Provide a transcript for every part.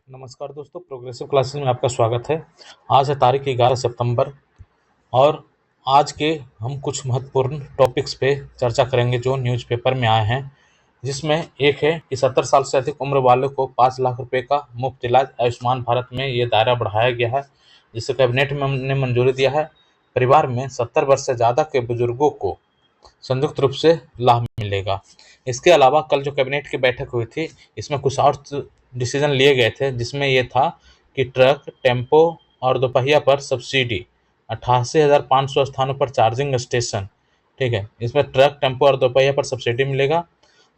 नमस्कार दोस्तों, progressive classes में आपका स्वागत है। आज है तारीख 11 सितंबर और आज के हम कुछ महत्वपूर्ण टॉपिक्स पे चर्चा करेंगे जो न्यूज़पेपर में आए हैं, जिसमें एक है कि 70 साल से अधिक उम्र वालों को 5 लाख रुपए का मुफ्त इलाज आयुष्मान भारत में ये दायरा बढ़ाया गया है, जिसे कैबिनेट ने मंजूरी दिया है। परिवार में 70 वर्ष से ज़्यादा के बुजुर्गों को संयुक्त रूप से लाभ मिलेगा। इसके अलावा कल जो कैबिनेट की बैठक हुई थी, इसमें कुछ और डिसीजन लिए गए थे, जिसमें ये था कि ट्रक, टेम्पो और दोपहिया पर सब्सिडी, 88,500 स्थानों पर चार्जिंग स्टेशन। ठीक है, इसमें ट्रक, टेम्पो और दोपहिया पर सब्सिडी मिलेगा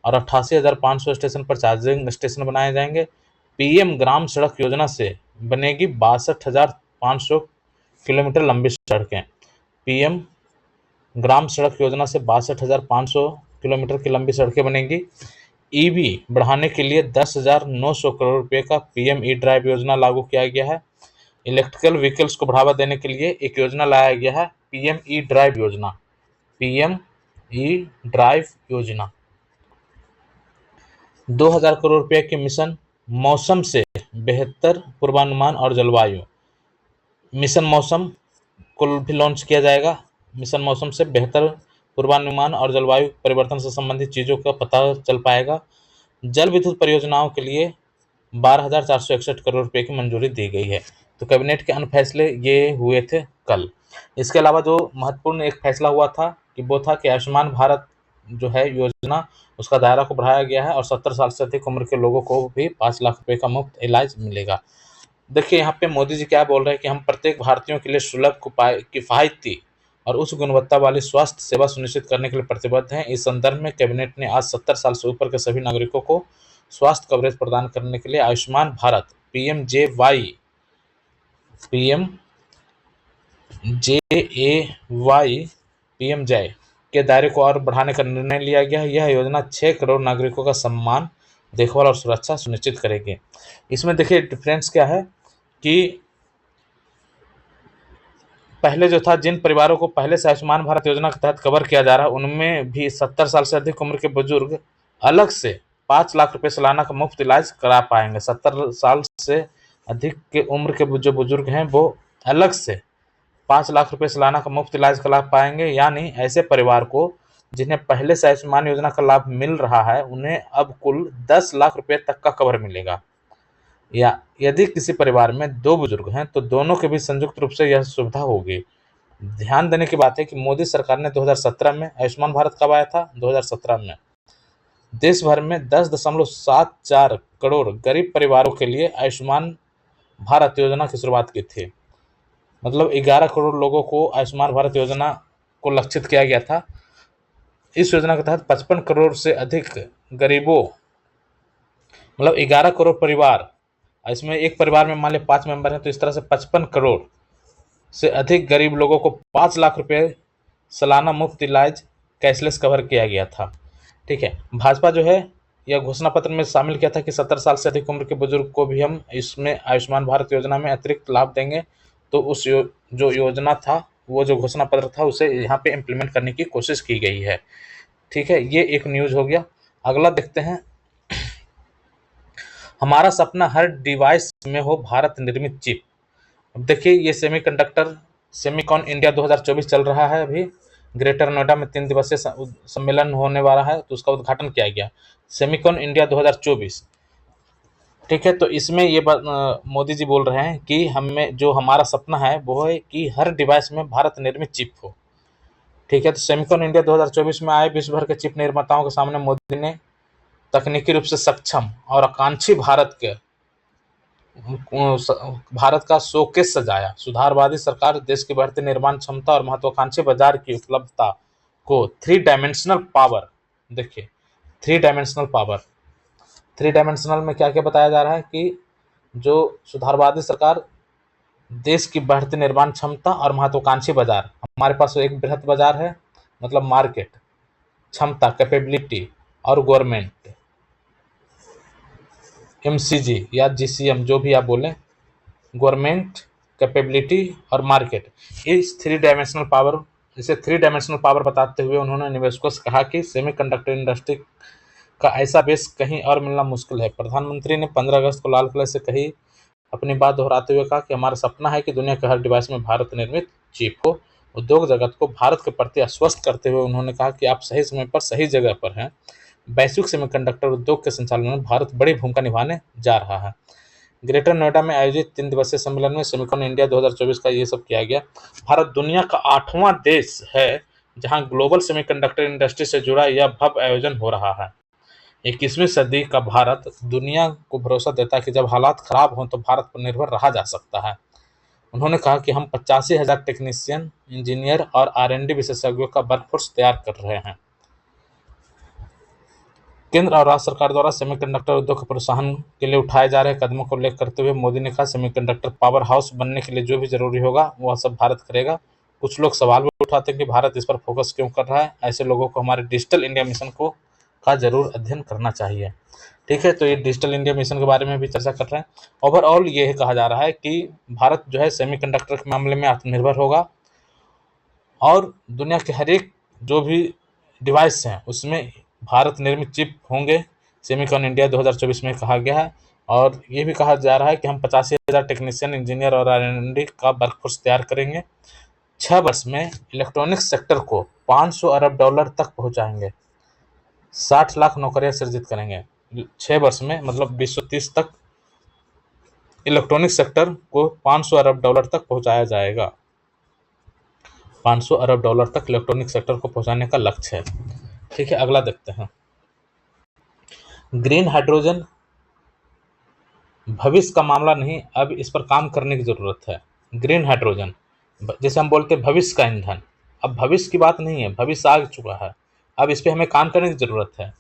और 88,500 स्टेशन पर चार्जिंग स्टेशन बनाए जाएंगे। पीएम ग्राम सड़क योजना से बनेगी 62,500 किलोमीटर लंबी सड़कें। पीएम ग्राम सड़क योजना से 62,500 किलोमीटर की लंबी सड़कें बनेंगी। ईवी बढ़ाने के लिए 10,900 करोड़ रुपए का पीएम ई ड्राइव योजना लागू किया गया है। इलेक्ट्रिकल व्हीकल्स को बढ़ावा देने के लिए एक योजना लाया गया है, पीएम ई ड्राइव योजना। पीएम ई ड्राइव योजना 2,000 करोड़ रुपए के मिशन मौसम से बेहतर पूर्वानुमान और जलवायु, मिशन मौसम को भी लॉन्च किया जाएगा। मिशन मौसम से बेहतर पूर्वानुमान और जलवायु परिवर्तन से संबंधित चीज़ों का पता चल पाएगा। जल विद्युत परियोजनाओं के लिए 12,461 करोड़ रुपए की मंजूरी दी गई है। तो कैबिनेट के अन्य फैसले ये हुए थे कल। इसके अलावा जो महत्वपूर्ण एक फैसला हुआ था कि वो था कि आयुष्मान भारत जो है योजना, उसका दायरा को बढ़ाया गया है और 70 साल से अधिक उम्र के लोगों को भी 5 लाख रुपए का मुफ्त इलाज मिलेगा। देखिए यहाँ पे मोदी जी क्या बोल रहे हैं कि हम प्रत्येक भारतीयों के लिए सुलभ, किफ़ायती और उच्च गुणवत्ता वाली स्वास्थ्य सेवा सुनिश्चित करने के लिए प्रतिबद्ध हैं। इस संदर्भ में कैबिनेट ने आज 70 साल से ऊपर के सभी नागरिकों को स्वास्थ्य कवरेज प्रदान करने के लिए आयुष्मान भारत पीएम जय के दायरे को और बढ़ाने का निर्णय लिया गया है। यह योजना 6 करोड़ नागरिकों का सम्मान, देखभाल और सुरक्षा सुनिश्चित करेगी। इसमें देखिए डिफरेंस क्या है कि पहले जो था, जिन परिवारों को पहले से आयुष्मान भारत योजना के तहत कवर किया जा रहा है, उनमें भी 70 साल से अधिक उम्र के बुजुर्ग अलग से 5 लाख रुपए सालाना का मुफ्त इलाज करा पाएंगे। 70 साल से अधिक के उम्र के जो बुजुर्ग हैं वो अलग से 5 लाख रुपए सालाना का मुफ्त इलाज का लाभ पाएंगे। यानी ऐसे परिवार को जिन्हें पहले से आयुष्मान योजना का लाभ मिल रहा है, उन्हें अब कुल 10 लाख रुपए तक का कवर मिलेगा। या यदि किसी परिवार में 2 बुजुर्ग हैं तो दोनों के बीच संयुक्त रूप से यह सुविधा होगी। ध्यान देने की बात है कि मोदी सरकार ने 2017 में आयुष्मान भारत कब आया था? 2017 में देश भर में 10.74 करोड़ गरीब परिवारों के लिए आयुष्मान भारत योजना की शुरुआत की थी। मतलब 11 करोड़ लोगों को आयुष्मान भारत योजना को लक्षित किया गया था। इस योजना के तहत 55 करोड़ से अधिक गरीबों, मतलब 11 करोड़ परिवार, इसमें एक परिवार में मान लिया 5 मेंबर हैं, तो इस तरह से 55 करोड़ से अधिक गरीब लोगों को 5 लाख रुपए सालाना मुफ्त इलाज कैशलेस कवर किया गया था। ठीक है, भाजपा जो है यह घोषणा पत्र में शामिल किया था कि 70 साल से अधिक उम्र के बुजुर्ग को भी हम इसमें आयुष्मान भारत योजना में अतिरिक्त लाभ देंगे। तो उस जो योजना था, वो जो घोषणा पत्र था, उसे यहाँ पे इम्प्लीमेंट करने की कोशिश की गई है। ठीक है, ये एक न्यूज़ हो गया। अगला देखते हैं, हमारा सपना हर डिवाइस में हो भारत निर्मित चिप। अब देखिए, ये सेमीकंडक्टर सेमिकॉन इंडिया 2024 चल रहा है। अभी ग्रेटर नोएडा में 3 दिवसीय सम्मेलन होने वाला है, तो उसका उद्घाटन किया गया, सेमिकॉन इंडिया 2024। ठीक है, तो इसमें ये मोदी जी बोल रहे हैं कि हमें जो हमारा सपना है वो है कि हर डिवाइस में भारत निर्मित चिप हो। ठीक है, तो सेमिकॉन इंडिया 2024 में आए विश्व भर के चिप निर्माताओं के सामने मोदी ने तकनीकी रूप से सक्षम और आकांक्षी भारत का शोकेस सजाया। सुधारवादी सरकार देश की बढ़ती निर्माण क्षमता और महत्वाकांक्षी बाजार की उपलब्धता को 3 डायमेंशनल पावर, देखिए 3 डायमेंशनल पावर, 3 डायमेंशनल में क्या क्या बताया जा रहा है कि जो सुधारवादी सरकार देश की बढ़ती निर्माण क्षमता और महत्वाकांक्षी बाजार, हमारे पास एक बृहत बाजार है, मतलब मार्केट, क्षमता कैपेबिलिटी, और गवर्नमेंट एमसीजी या जीसीएम, जो भी आप बोलें, गवर्नमेंट, कैपेबिलिटी और मार्केट, इस 3 डायमेंशनल पावर, इसे 3 डायमेंशनल पावर बताते हुए उन्होंने निवेशकों से कहा कि सेमीकंडक्टर इंडस्ट्री का ऐसा बेस कहीं और मिलना मुश्किल है। प्रधानमंत्री ने 15 अगस्त को लाल किले से कही अपनी बात दोहराते हुए कहा कि हमारा सपना है कि दुनिया के हर डिवाइस में भारत निर्मित चिप हो। उद्योग जगत को भारत के प्रति आश्वस्त करते हुए उन्होंने कहा कि आप सही समय पर सही जगह पर हैं। वैश्विक सेमीकंडक्टर उद्योग के संचालन में भारत बड़ी भूमिका निभाने जा रहा है। ग्रेटर नोएडा में आयोजित 3 दिवसीय सम्मेलन में सेमिकॉन इंडिया 2024 का ये सब किया गया। भारत दुनिया का 8वां देश है जहां ग्लोबल सेमीकंडक्टर इंडस्ट्री से जुड़ा यह भव्य आयोजन हो रहा है। 21वीं सदी का भारत दुनिया को भरोसा देता है कि जब हालात खराब हों तो भारत पर निर्भर रहा जा सकता है। उन्होंने कहा कि हम 85,000 टेक्नीशियन, इंजीनियर और R&D विशेषज्ञों का वर्कफोर्स तैयार कर रहे हैं। केंद्र और राज्य सरकार द्वारा सेमीकंडक्टर उद्योग के प्रोत्साहन के लिए उठाए जा रहे कदमों का उल्लेख करते हुए मोदी ने कहा, सेमीकंडक्टर पावर हाउस बनने के लिए जो भी जरूरी होगा वह सब भारत करेगा। कुछ लोग सवाल भी उठाते हैं कि भारत इस पर फोकस क्यों कर रहा है। ऐसे लोगों को हमारे डिजिटल इंडिया मिशन का जरूर अध्ययन करना चाहिए। ठीक है, तो ये डिजिटल इंडिया मिशन के बारे में भी चर्चा कर रहे हैं। ओवरऑल ये कहा जा रहा है कि भारत जो है सेमीकंडक्टर के मामले में आत्मनिर्भर होगा और दुनिया के हर एक जो भी डिवाइस हैं उसमें भारत निर्मित चिप होंगे। सेमिकॉन इंडिया 2024 में कहा गया है और ये भी कहा जा रहा है कि हम 85,000 टेक्नीशियन, इंजीनियर और R&D का वर्कफोर्स तैयार करेंगे। 6 वर्ष में इलेक्ट्रॉनिक्स सेक्टर को 500 अरब डॉलर तक पहुंचाएंगे, 60 लाख नौकरियां सृजित करेंगे। 6 वर्ष में मतलब 2030 तक इलेक्ट्रॉनिक सेक्टर को 500 अरब डॉलर तक पहुंचाया जाएगा। 500 अरब डॉलर तक इलेक्ट्रॉनिक सेक्टर को पहुंचाने का लक्ष्य है। ठीक है, अगला देखते हैं। ग्रीन हाइड्रोजन भविष्य का मामला नहीं, अब इस पर काम करने की जरूरत है। ग्रीन हाइड्रोजन जैसे हम बोलते हैं भविष्य का ईंधन, अब भविष्य की बात नहीं है, भविष्य आ चुका है, अब इस पर हमें काम करने की जरूरत है।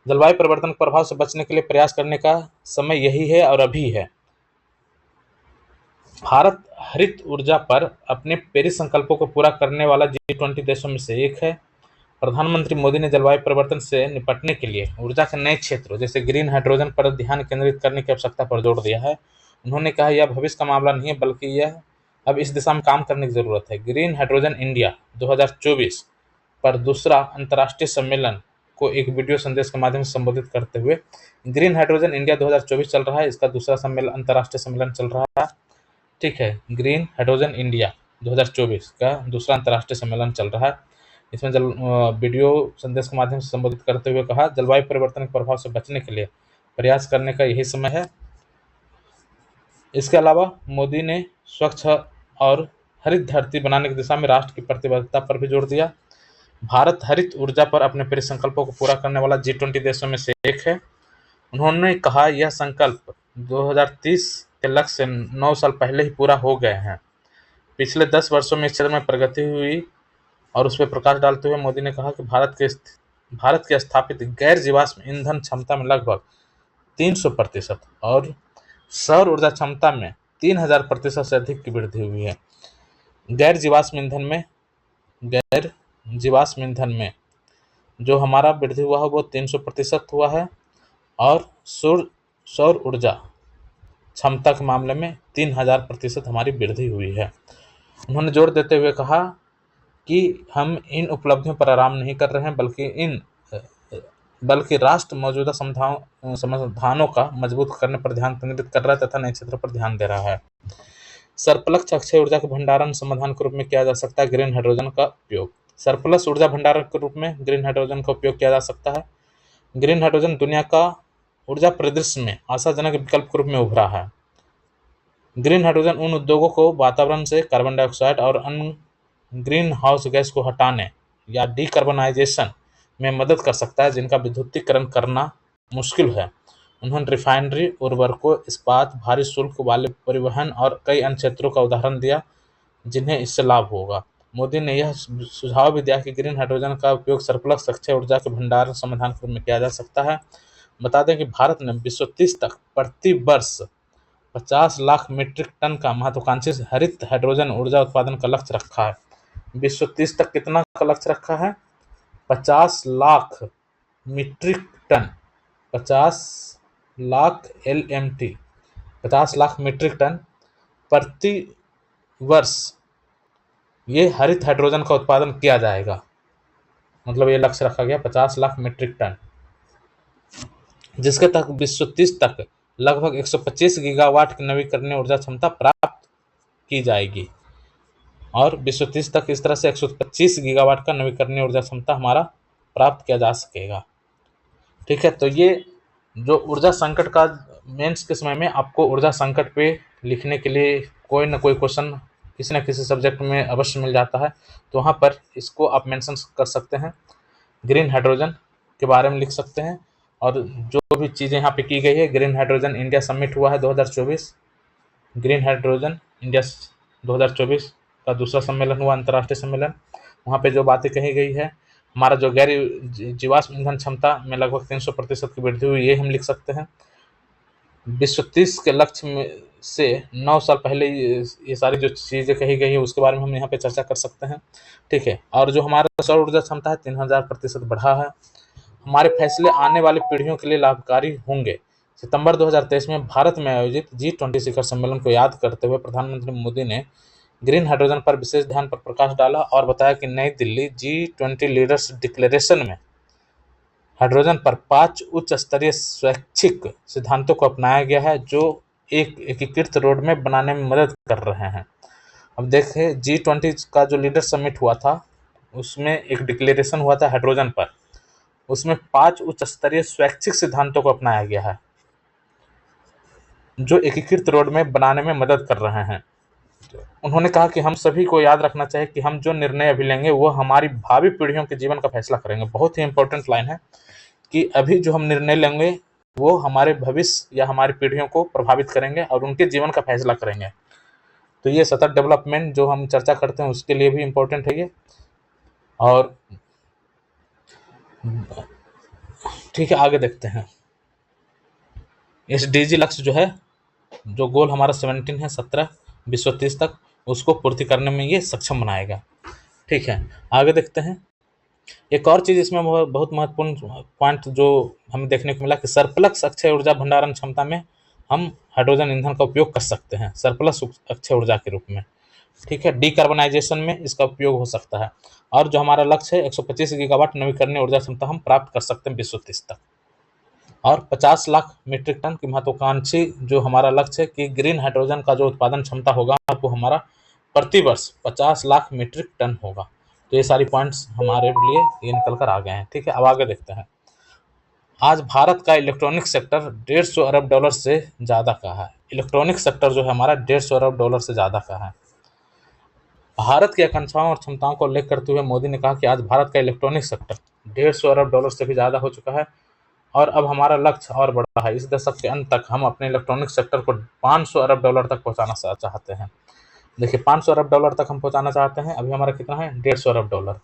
जलवायु परिवर्तन के प्रभाव से बचने के लिए प्रयास करने का समय यही है और अभी है। भारत हरित ऊर्जा पर अपने पेरिस संकल्पों को पूरा करने वाला G20 देशों में से एक है। प्रधानमंत्री मोदी ने जलवायु परिवर्तन से निपटने के लिए ऊर्जा के नए क्षेत्रों जैसे ग्रीन हाइड्रोजन पर ध्यान केंद्रित करने की आवश्यकता पर जोर दिया है। उन्होंने कहा, यह भविष्य का मामला नहीं है बल्कि यह अब इस दिशा में काम करने की जरूरत है। ग्रीन हाइड्रोजन इंडिया 2024 पर दूसरा अंतर्राष्ट्रीय सम्मेलन को एक वीडियो संदेश के माध्यम से संबोधित करते हुए, ग्रीन हाइड्रोजन इंडिया 2024 चल रहा है, इसका दूसरा अंतर्राष्ट्रीय सम्मेलन चल रहा है। ठीक है, ग्रीन हाइड्रोजन इंडिया 2024 का दूसरा अंतर्राष्ट्रीय सम्मेलन चल रहा है। इसमें वीडियो संदेश के माध्यम से संबोधित करते हुए कहा, जलवायु परिवर्तन के प्रभाव से बचने के लिए प्रयास करने का यही समय है। इसके अलावा मोदी ने स्वच्छ और हरित धरती बनाने की दिशा में राष्ट्र की प्रतिबद्धता पर भी जोर दिया। भारत हरित ऊर्जा पर अपने पेरिस संकल्पों को पूरा करने वाला G20 देशों में से एक है। उन्होंने कहा, यह संकल्प 2030 के लक्ष्य से 9 साल पहले ही पूरा हो गए हैं। पिछले 10 वर्षों में इस क्षेत्र में प्रगति हुई और उस पर प्रकाश डालते हुए मोदी ने कहा कि भारत के स्थापित गैर जीवाश्म ईंधन क्षमता में लगभग 300% और सौर ऊर्जा क्षमता में 3000% से अधिक की वृद्धि हुई है। गैर जीवाश्म ईंधन में जो हमारा वृद्धि हुआ है वो 300% हुआ है और सौर ऊर्जा क्षमता के मामले में 3000% हमारी वृद्धि हुई है। उन्होंने जोर देते हुए कहा कि हम इन उपलब्धियों पर आराम नहीं कर रहे हैं बल्कि राष्ट्र मौजूदा समाधानों का मजबूत करने पर ध्यान केंद्रित कर रहा है तथा नए क्षेत्रों पर ध्यान दे रहा है। सरप्लस अक्षय ऊर्जा के भंडारण समाधान के रूप में किया जा सकता है ग्रीन हाइड्रोजन का उपयोग। सरप्लस ऊर्जा भंडारण के रूप में ग्रीन हाइड्रोजन का उपयोग किया जा सकता है। ग्रीन हाइड्रोजन दुनिया का ऊर्जा परिदृश्य में आशाजनक विकल्प के रूप में उभरा है। ग्रीन हाइड्रोजन उन उद्योगों को वातावरण से कार्बन डाइऑक्साइड और अन्य ग्रीन हाउस गैस को हटाने या डीकार्बनाइजेशन में मदद कर सकता है जिनका विद्युतीकरण करना मुश्किल है। उन्होंने रिफाइनरी, उर्वरकों, इस्पात, भारी शुल्क वाले परिवहन और कई अन्य क्षेत्रों का उदाहरण दिया जिन्हें इससे लाभ होगा। मोदी ने यह सुझाव भी दिया कि ग्रीन हाइड्रोजन का उपयोग सरप्लस अक्षय ऊर्जा के भंडारण समाधान के रूप में किया जा सकता है। बता दें कि भारत ने 2030 तक प्रति वर्ष 50 लाख मीट्रिक टन का महत्वाकांक्षी हरित हाइड्रोजन ऊर्जा उत्पादन का लक्ष्य रखा है। 2030 तक कितना का लक्ष्य रखा है? 50 lakh metric ton, 50 lakh LMT, 50 lakh metric ton प्रति वर्ष ये हरित हाइड्रोजन का उत्पादन किया जाएगा। मतलब ये लक्ष्य रखा गया 50 लाख मीट्रिक टन। जिसके तहत 2030 तक लगभग 125 गीगावाट की नवीकरणीय ऊर्जा क्षमता प्राप्त की जाएगी। और 2030 तक इस तरह से 125 गीगावाट का नवीकरणीय ऊर्जा क्षमता हमारा प्राप्त किया जा सकेगा। ठीक है, तो ये जो ऊर्जा संकट का मेंस के समय में आपको ऊर्जा संकट पे लिखने के लिए कोई ना कोई क्वेश्चन किसी न किसी सब्जेक्ट में अवश्य मिल जाता है, तो वहाँ पर इसको आप मेंशन कर सकते हैं। ग्रीन हाइड्रोजन के बारे में लिख सकते हैं, और जो भी चीज़ें यहाँ पे की गई है, ग्रीन हाइड्रोजन इंडिया समिट हुआ है 2024, ग्रीन हाइड्रोजन इंडिया 2024 का दूसरा सम्मेलन हुआ, अंतर्राष्ट्रीय सम्मेलन। वहाँ पे जो बातें कही गई है, हमारा जो गैर जीवाश्म ईंधन क्षमता में लगभग 300% की वृद्धि हुई, ये हम लिख सकते हैं। 2030 के लक्ष्य में से 9 साल पहले ये सारी जो चीज़ें कही गई है उसके बारे में हम यहाँ पे चर्चा कर सकते हैं। ठीक है, और जो हमारा सौर ऊर्जा क्षमता है 3000% बढ़ा है। हमारे फैसले आने वाली पीढ़ियों के लिए लाभकारी होंगे। सितंबर 2023 में भारत में आयोजित G20 शिखर सम्मेलन को याद करते हुए प्रधानमंत्री मोदी ने ग्रीन हाइड्रोजन पर विशेष ध्यान पर प्रकाश डाला और बताया कि नई दिल्ली G20 लीडर्स डिक्लेरेशन में हाइड्रोजन पर 5 उच्च स्तरीय स्वैच्छिक सिद्धांतों को अपनाया गया है, जो एक एकीकृत रोडमैप बनाने में मदद कर रहे हैं। अब देखें, G20 का जो लीडर समिट हुआ था उसमें एक डिक्लेरेशन हुआ था हाइड्रोजन पर, उसमें 5 उच्च स्तरीय स्वैच्छिक सिद्धांतों को अपनाया गया है जो एकीकृत रोडमैप बनाने में मदद कर रहे हैं। उन्होंने कहा कि हम सभी को याद रखना चाहिए कि हम जो निर्णय अभी लेंगे वो हमारी भावी पीढ़ियों के जीवन का फैसला करेंगे। बहुत ही इंपॉर्टेंट लाइन है कि अभी जो हम निर्णय लेंगे वो हमारे भविष्य या हमारी पीढ़ियों को प्रभावित करेंगे और उनके जीवन का फैसला करेंगे। तो ये सतत डेवलपमेंट जो हम चर्चा करते हैं उसके लिए भी इम्पोर्टेंट है ये। और ठीक है, आगे देखते हैं। SDG लक्ष्य जो है, जो गोल हमारा 17 है, 17 2030 तक, उसको पूर्ति करने में ये सक्षम बनाएगा। ठीक है, आगे देखते हैं। एक और चीज़ इसमें बहुत महत्वपूर्ण पॉइंट जो हमें देखने को मिला कि सरप्लस अक्षय ऊर्जा भंडारण क्षमता में हम हाइड्रोजन ईंधन का उपयोग कर सकते हैं, सरप्लस अक्षय ऊर्जा के रूप में। ठीक है, डिकार्बनाइजेशन में इसका उपयोग हो सकता है। और जो हमारा लक्ष्य है 125 गीगावाट नवीकरणीय ऊर्जा क्षमता हम प्राप्त कर सकते हैं 2030 तक। और 50 लाख मीट्रिक टन की महत्वाकांक्षी जो हमारा लक्ष्य है कि ग्रीन हाइड्रोजन का जो उत्पादन क्षमता होगा वो हमारा प्रति वर्ष 50 लाख मीट्रिक टन होगा। तो ये सारी पॉइंट्स हमारे लिए ये निकल कर आ गए हैं। ठीक है, अब आगे देखते हैं। आज भारत का इलेक्ट्रॉनिक सेक्टर 150 अरब डॉलर से ज़्यादा का है। इलेक्ट्रॉनिक सेक्टर जो है हमारा 150 अरब डॉलर से ज़्यादा का है। भारत की आकांक्षाओं और क्षमताओं को उल्लेख करते हुए मोदी ने कहा कि आज भारत का इलेक्ट्रॉनिक सेक्टर 150 अरब डॉलर से भी ज़्यादा हो चुका है और अब हमारा लक्ष्य और बड़ा है। इस दशक के अंत तक हम अपने इलेक्ट्रॉनिक सेक्टर को 500 अरब डॉलर तक पहुंचाना चाहते हैं। देखिए, 500 अरब डॉलर तक हम पहुंचाना चाहते हैं। अभी हमारा कितना है? 150 अरब डॉलर।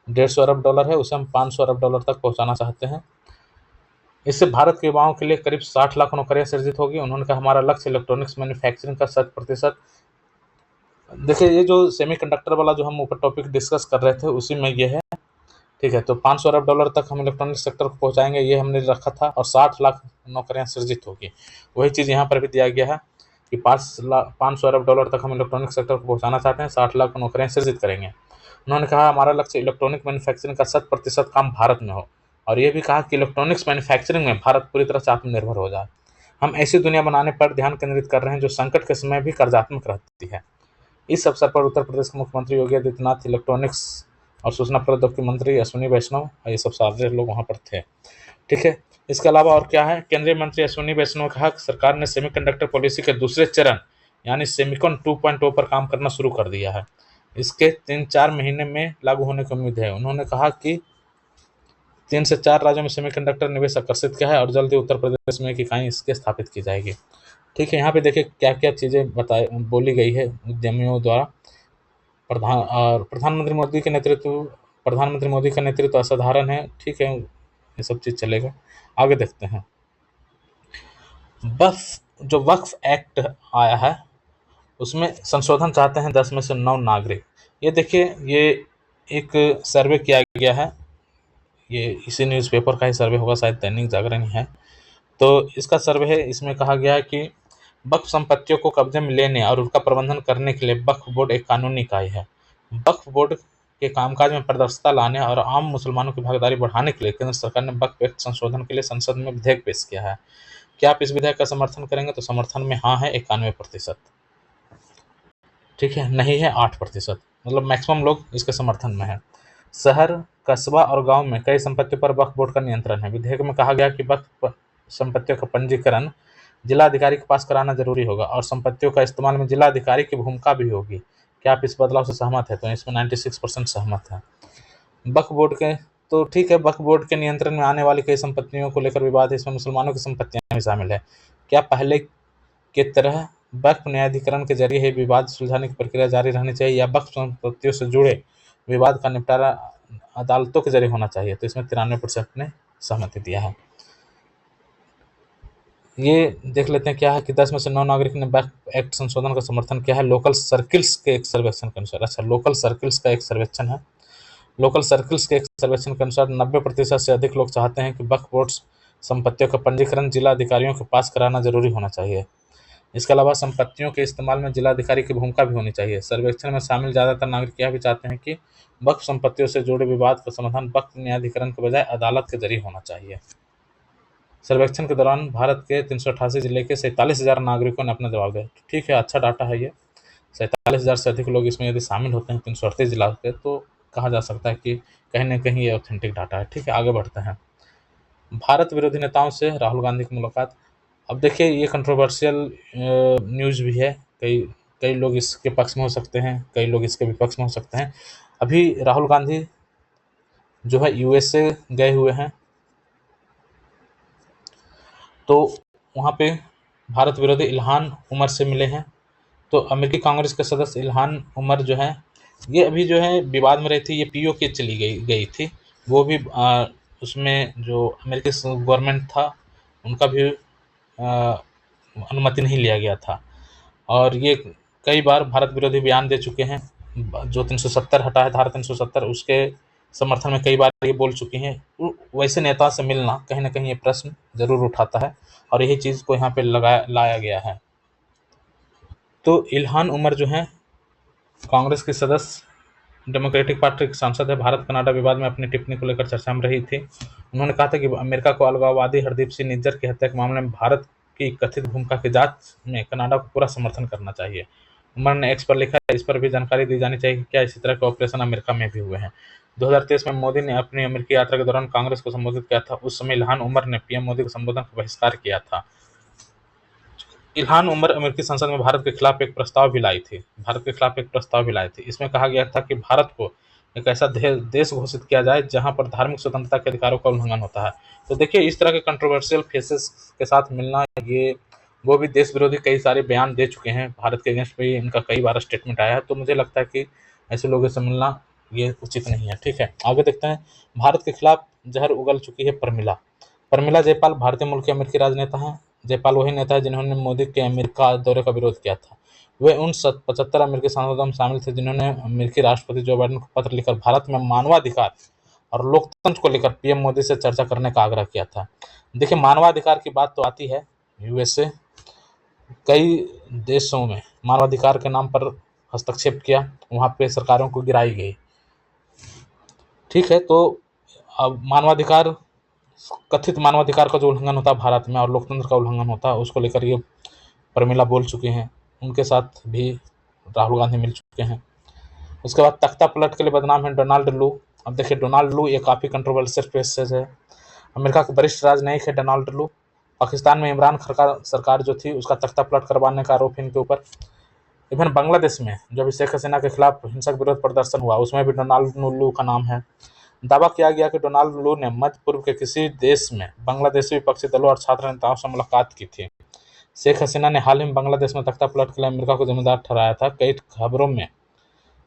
150 अरब डॉलर है, उसे हम 500 अरब डॉलर तक पहुंचाना चाहते हैं। इससे भारत के युवाओं के लिए करीब 60 लाख नौकरियां सृजित होगी। उन्होंने कहा हमारा लक्ष्य इलेक्ट्रॉनिक्स मैन्युफैक्चरिंग का 100%। देखिए, ये जो सेमीकंडक्टर वाला जो हम ऊपर टॉपिक डिस्कस कर रहे थे उसी में ये है। ठीक है, तो 500 अरब डॉलर तक हम इलेक्ट्रॉनिक सेक्टर को पहुंचाएंगे, ये हमने रखा था, और 60 लाख नौकरियां सृजित होगी। वही चीज़ यहाँ पर भी दिया गया है कि 500 अरब डॉलर तक हम इलेक्ट्रॉनिक सेक्टर को पहुंचाना चाहते हैं, 60 लाख नौकरियां सृजित करेंगे। उन्होंने कहा हमारा लक्ष्य इलेक्ट्रॉनिक मैन्युफैक्चरिंग का 100% काम भारत में हो, और ये भी कहा कि इलेक्ट्रॉनिक्स मैन्युफैक्चरिंग में भारत पूरी तरह से आत्मनिर्भर हो जाए। हम ऐसी दुनिया बनाने पर ध्यान केंद्रित कर रहे हैं जो संकट के समय भी कर्जात्मक रहती है। इस अवसर पर उत्तर प्रदेश के मुख्यमंत्री योगी आदित्यनाथ, इलेक्ट्रॉनिक्स और सूचना प्रौद्योगिकी मंत्री अश्विनी वैष्णव, ये सब सारे लोग वहाँ पर थे। ठीक है, इसके अलावा और क्या है? केंद्रीय मंत्री अश्विनी वैष्णव ने कहा कि सरकार ने सेमीकंडक्टर पॉलिसी के दूसरे चरण यानी सेमिकॉन 2.0 पर काम करना शुरू कर दिया है। इसके 3-4 महीने में लागू होने की उम्मीद है। उन्होंने कहा कि 3 से 4 राज्यों में सेमीकंडक्टर निवेश आकर्षित किया है और जल्द ही उत्तर प्रदेश में एक इकाई इसके स्थापित की जाएगी। ठीक है, यहाँ पे देखिए क्या क्या चीज़ें बोली गई है उद्यमियों द्वारा। प्रधानमंत्री मोदी का नेतृत्व असाधारण है। ठीक है, ये सब चीज़ चलेगा। आगे देखते हैं। वक्फ एक्ट आया है, उसमें संशोधन चाहते हैं 10 में से 9 नागरिक। ये देखिए, ये एक सर्वे किया गया है, ये इसी न्यूज़पेपर का ही सर्वे होगा, शायद दैनिक जागरण ही है। तो इसका सर्वे है, इसमें कहा गया है कि वक्फ संपत्तियों को कब्जे में लेने और उनका प्रबंधन करने के लिए वक्फ बोर्ड एक कानूनी इकाई है। वक्फ बोर्ड के कामकाज में पारदर्शिता लाने और आम मुसलमानों की भागीदारी बढ़ाने के लिए केंद्र सरकार ने वक्फ एक्ट संशोधन के लिए संसद में विधेयक पेश किया है। क्या आप इस विधेयक का समर्थन करेंगे? तो समर्थन में हाँ है 91%, ठीक है, नहीं है 8%, मतलब मैक्सिमम लोग इसके समर्थन में है। शहर, कस्बा और गांव में कई संपत्तियों पर वक्फ बोर्ड का नियंत्रण है। विधेयक में कहा गया कि वक्फ संपत्तियों का पंजीकरण जिलाधिकारी के पास कराना जरूरी होगा और संपत्तियों का इस्तेमाल में जिलाधिकारी की भूमिका भी होगी। क्या आप इस बदलाव से सहमत है? तो इसमें 96% सहमत है। वक्फ बोर्ड के तो ठीक है, वक्फ बोर्ड के नियंत्रण में आने वाली कई संपत्तियों को लेकर विवाद है। इसमें मुसलमानों की संपत्तियां भी शामिल है। क्या पहले की तरह वक्फ न्यायाधिकरण के जरिए ही विवाद सुलझाने की प्रक्रिया जारी रहनी चाहिए या वक्फ संपत्तियों से जुड़े विवाद का निपटारा अदालतों के जरिए होना चाहिए? तो इसमें 93% ने सहमति दिया है। ये देख लेते हैं क्या है कि 10 में से 9 नागरिक ने वक्फ एक्ट संशोधन का समर्थन किया है। लोकल सर्किल्स के एक सर्वेक्षण के अनुसार, अच्छा, लोकल सर्किल्स का एक सर्वेक्षण है। लोकल सर्किल्स के एक सर्वेक्षण के अनुसार 90% से अधिक लोग चाहते हैं कि वक्फ बोर्ड संपत्तियों का पंजीकरण जिला अधिकारियों के पास कराना जरूरी होना चाहिए। इसके अलावा संपत्तियों के इस्तेमाल में जिलाधिकारी की भूमिका भी होनी चाहिए। सर्वेक्षण में शामिल ज़्यादातर नागरिक यह भी चाहते हैं कि वक्फ संपत्तियों से जुड़े विवाद का समाधान वक्फ न्यायाधिकरण के बजाय अदालत के जरिए होना चाहिए। सर्वेक्षण के दौरान भारत के 388 जिले के 47,000 नागरिकों ने अपना जवाब दिया। ठीक है, अच्छा डाटा है ये। 47,000 से अधिक लोग इसमें यदि शामिल होते हैं 338 जिला के, तो कहा जा सकता है कि कहीं ना कहीं ये ऑथेंटिक डाटा है। ठीक है, आगे बढ़ते हैं। भारत विरोधी नेताओं से राहुल गांधी की मुलाकात। अब देखिए, ये कंट्रोवर्शियल न्यूज़ भी है। कई कई लोग इसके पक्ष में हो सकते हैं, कई लोग इसके विपक्ष में हो सकते हैं। अभी राहुल गांधी जो है यूएसए गए हुए हैं, तो वहाँ पे भारत विरोधी इल्हान उमर से मिले हैं। तो अमेरिकी कांग्रेस के सदस्य इल्हान उमर जो है, ये अभी जो है विवाद में रही थी। ये पीओके चली गई थी। वो भी उसमें जो अमेरिकी गवर्नमेंट था उनका भी अनुमति नहीं लिया गया था और ये कई बार भारत विरोधी बयान दे चुके हैं। जो 370 हटा है, धारा 370, उसके समर्थन में कई बार ये बोल चुकी हैं। वैसे नेता से मिलना कहीं ना कहीं ये प्रश्न जरूर उठाता है और यही चीज़ को यहाँ पे लाया गया है। तो इल्हान उमर जो है कांग्रेस के सदस्य, डेमोक्रेटिक पार्टी के सांसद है। भारत कनाडा विवाद में अपनी टिप्पणी को लेकर चर्चा में रही थी। उन्होंने कहा था कि अमेरिका को अलगाववादी हरदीप सिंह निज्जर की हत्या के मामले में भारत की कथित भूमिका की जांच में कनाडा को पूरा समर्थन करना चाहिए। उमर ने एक्स पर लिखा है, इस पर भी जानकारी दी जानी चाहिए कि क्या इसी तरह के ऑपरेशन अमेरिका में भी हुए हैं। 2023 में मोदी ने अपनी अमेरिकी यात्रा के दौरान कांग्रेस को संबोधित किया था। उस समय इल्हान उमर ने पीएम मोदी के संबोधन का बहिष्कार किया था। इल्हान उमर अमेरिकी संसद में भारत के खिलाफ एक प्रस्ताव भी लाई थी। इसमें कहा गया था कि भारत को एक ऐसा देश घोषित किया जाए जहां पर धार्मिक स्वतंत्रता के अधिकारों का उल्लंघन होता है। तो देखिए, इस तरह के कंट्रोवर्शियल फेसेस के साथ मिलना, ये वो भी देश विरोधी कई सारे बयान दे चुके हैं। भारत के अगेंस्ट भी इनका कई बार स्टेटमेंट आया है। तो मुझे लगता है कि ऐसे लोगों से मिलना ये उचित नहीं है। ठीक है, आगे देखते हैं। भारत के खिलाफ जहर उगल चुकी है प्रमिला। प्रमिला जयपाल भारतीय मूल के अमेरिकी राजनेता हैं। जयपाल वही नेता है जिन्होंने मोदी के अमेरिका दौरे का विरोध किया था। वे उन 75 अमेरिकी सांसदों में शामिल थे जिन्होंने अमेरिकी राष्ट्रपति जो बाइडेन को पत्र लिखकर भारत में मानवाधिकार और लोकतंत्र को लेकर पीएम मोदी से चर्चा करने का आग्रह किया था। देखिए, मानवाधिकार की बात तो आती है, यूएसए कई देशों में मानवाधिकार के नाम पर हस्तक्षेप किया, वहाँ पे सरकारों को गिराई गई। ठीक है, तो अब कथित मानवाधिकार का जो उल्लंघन होता है भारत में और लोकतंत्र का उल्लंघन होता है, उसको लेकर ये प्रमिला बोल चुके हैं। उनके साथ भी राहुल गांधी मिल चुके हैं। उसके बाद तख्ता पलट के लिए बदनाम है डोनाल्ड लू। अब देखिए, डोनाल्ड लू ये काफ़ी कंट्रोवर्शियल केसेस है। अमेरिका के वरिष्ठ राजनयिक है डोनाल्ड लू। पाकिस्तान में इमरान खान सरकार जो थी उसका तख्ता पलट करवाने का आरोप है इनके ऊपर। इवन बांग्लादेश में जब शेख हसीना के खिलाफ हिंसक विरोध प्रदर्शन हुआ, उसमें भी डोनाल्ड लू का नाम है। दावा किया गया कि डोनाल्ड लू ने मध्य पूर्व के किसी देश में बांग्लादेशी विपक्षी दलों और छात्र नेताओं से मुलाकात की थी। शेख हसीना ने हाल ही में बांग्लादेश में तख्ता पलट के लिए अमेरिका को जिम्मेदार ठहराया था। कई खबरों में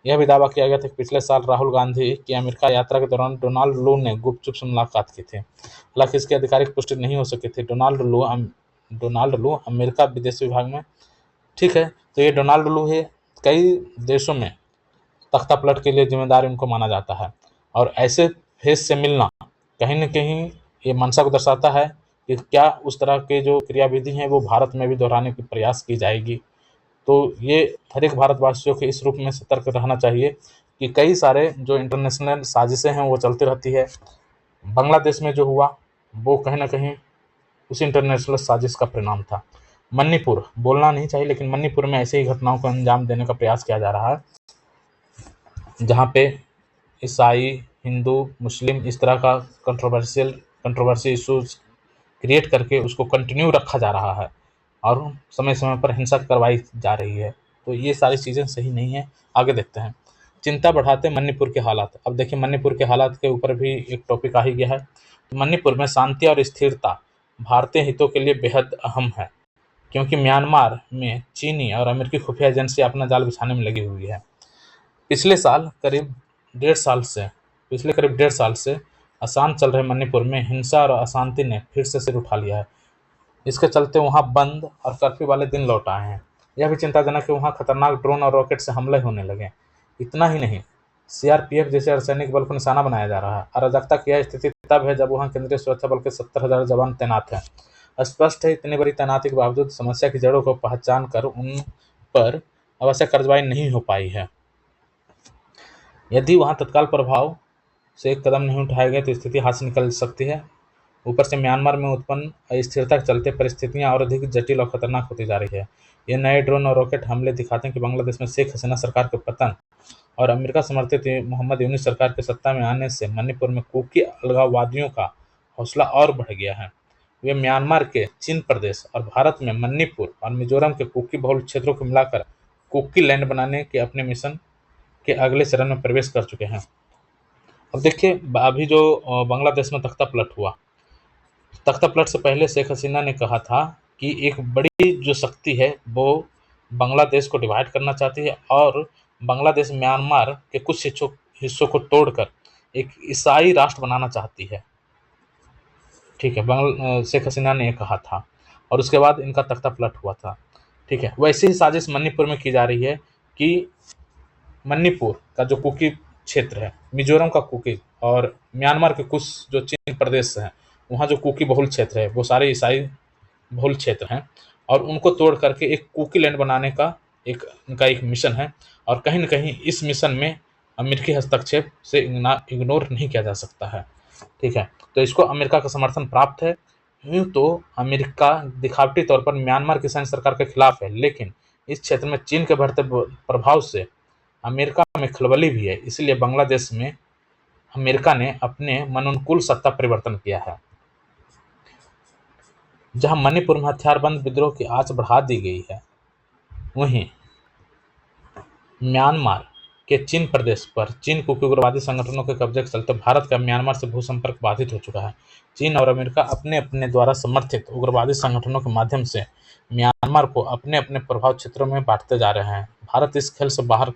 यह भी दावा किया गया था कि पिछले साल राहुल गांधी की अमेरिका यात्रा के दौरान डोनाल्ड लू ने गुपचुप से मुलाकात की थी। हालांकि इसकी आधिकारिक पुष्टि नहीं हो सकी थी। डोनाल्ड लू अमेरिका विदेश विभाग में, ठीक है, तो ये डोनाल्ड लू है। कई देशों में तख्ता पलट के लिए जिम्मेदार इनको माना जाता है और ऐसे फेस से मिलना कहीं न कहीं ये मंशा को दर्शाता है कि क्या उस तरह के जो क्रियाविधि हैं वो भारत में भी दोहराने की प्रयास की जाएगी। तो ये हर एक भारतवासियों के इस रूप में सतर्क रहना चाहिए कि कई सारे जो इंटरनेशनल साजिशें हैं वो चलती रहती है। बांग्लादेश में जो हुआ वो कहीं ना कहीं उस इंटरनेशनल साजिश का परिणाम था। मणिपुर बोलना नहीं चाहिए, लेकिन मणिपुर में ऐसे ही घटनाओं को अंजाम देने का प्रयास किया जा रहा है, जहाँ पे ईसाई, हिंदू, मुस्लिम इस तरह का कंट्रोवर्सी इशूज क्रिएट करके उसको कंटिन्यू रखा जा रहा है और समय समय पर हिंसा करवाई जा रही है। तो ये सारी चीज़ें सही नहीं है। आगे देखते हैं। चिंता बढ़ाते मणिपुर के हालात। अब देखिए, मणिपुर के हालात के ऊपर भी एक टॉपिक आ ही गया है। तो मणिपुर में शांति और स्थिरता भारतीय हितों के लिए बेहद अहम है, क्योंकि म्यांमार में चीनी और अमेरिकी खुफिया एजेंसी अपना जाल बिछाने में लगी हुई है। पिछले साल करीब डेढ़ साल से पिछले करीब 1.5 साल से अशांत चल रहे मणिपुर में हिंसा और अशांति ने फिर से सिर उठा लिया है। इसके चलते वहां बंद और कर्फ्यू वाले दिन लौट आए हैं। यह भी चिंताजनक है कि वहां खतरनाक ड्रोन और रॉकेट से हमले होने लगे। इतना ही नहीं, सीआरपीएफ जैसे अर्धसैनिक बल को निशाना बनाया जा रहा है। अराजकता की यह स्थिति तब है जब वहां केंद्रीय सुरक्षा बल के 70,000 जवान तैनात हैं। स्पष्ट है, इतनी बड़ी तैनाती के बावजूद समस्या की जड़ों को पहचान कर उन पर आवश्यक कार्रवाई नहीं हो पाई है। यदि वहां तत्काल प्रभाव से एक कदम नहीं उठाए गए तो स्थिति हाथ से निकल सकती है। ऊपर से म्यांमार में उत्पन्न अस्थिरता के चलते परिस्थितियां और अधिक जटिल और खतरनाक होती जा रही है। ये नए ड्रोन और रॉकेट हमले दिखाते हैं कि बांग्लादेश में शेख हसीना सरकार के पतन और अमेरिका समर्थित मोहम्मद यूनुस सरकार के सत्ता में आने से मणिपुर में कुकी अलगाववादियों का हौसला और बढ़ गया है। वे म्यांमार के चीन प्रदेश और भारत में मणिपुर और मिजोरम के कुकी बहुल क्षेत्रों को मिलाकर कुकी लैंड बनाने के अपने मिशन के अगले चरण में प्रवेश कर चुके हैं। अब देखिए, अभी जो बांग्लादेश में तख्ता पलट हुआ, तख्ता पलट से पहले शेख हसीना ने कहा था कि एक बड़ी जो शक्ति है वो बांग्लादेश को डिवाइड करना चाहती है और बांग्लादेश म्यांमार के कुछ हिस्सों को तोड़कर एक ईसाई राष्ट्र बनाना चाहती है। ठीक है, शेख हसीना ने कहा था और उसके बाद इनका तख्ता पलट हुआ था। ठीक है, वैसे ही साजिश मणिपुर में की जा रही है कि मणिपुर का जो कुकी क्षेत्र है, मिजोरम का कुकी और म्यांमार के कुछ जो चीन प्रदेश हैं, वहाँ जो कुकी बहुल क्षेत्र है वो सारे ईसाई बहुल क्षेत्र हैं और उनको तोड़ करके एक कुकी लैंड बनाने का उनका एक मिशन है। और कहीं न कहीं इस मिशन में अमेरिकी हस्तक्षेप से इग्नोर नहीं किया जा सकता है। ठीक है, तो इसको अमेरिका का समर्थन प्राप्त है। यूँ तो अमेरिका दिखावटी तौर पर म्यांमार की सैन्य सरकार के खिलाफ है, लेकिन इस क्षेत्र में चीन के बढ़ते प्रभाव से अमेरिका में खलबली भी है। इसलिए बांग्लादेश में अमेरिका ने अपने मनोनुकूल सत्ता परिवर्तन किया है। जहां मणिपुर में हथियारबंद विद्रोह की आंच बढ़ा दी गई है, वहीं म्यांमार के चीन प्रदेश पर चीन को उग्रवादी संगठनों के कब्जे के चलते भारत का म्यांमार से भू संपर्क बाधित हो चुका है। चीन और अमेरिका अपने अपने द्वारा समर्थित उग्रवादी संगठनों के माध्यम से म्यांमार को अपने अपने प्रभाव क्षेत्रों में बांटते जा रहे हैं। भारत इस खेल से बाहर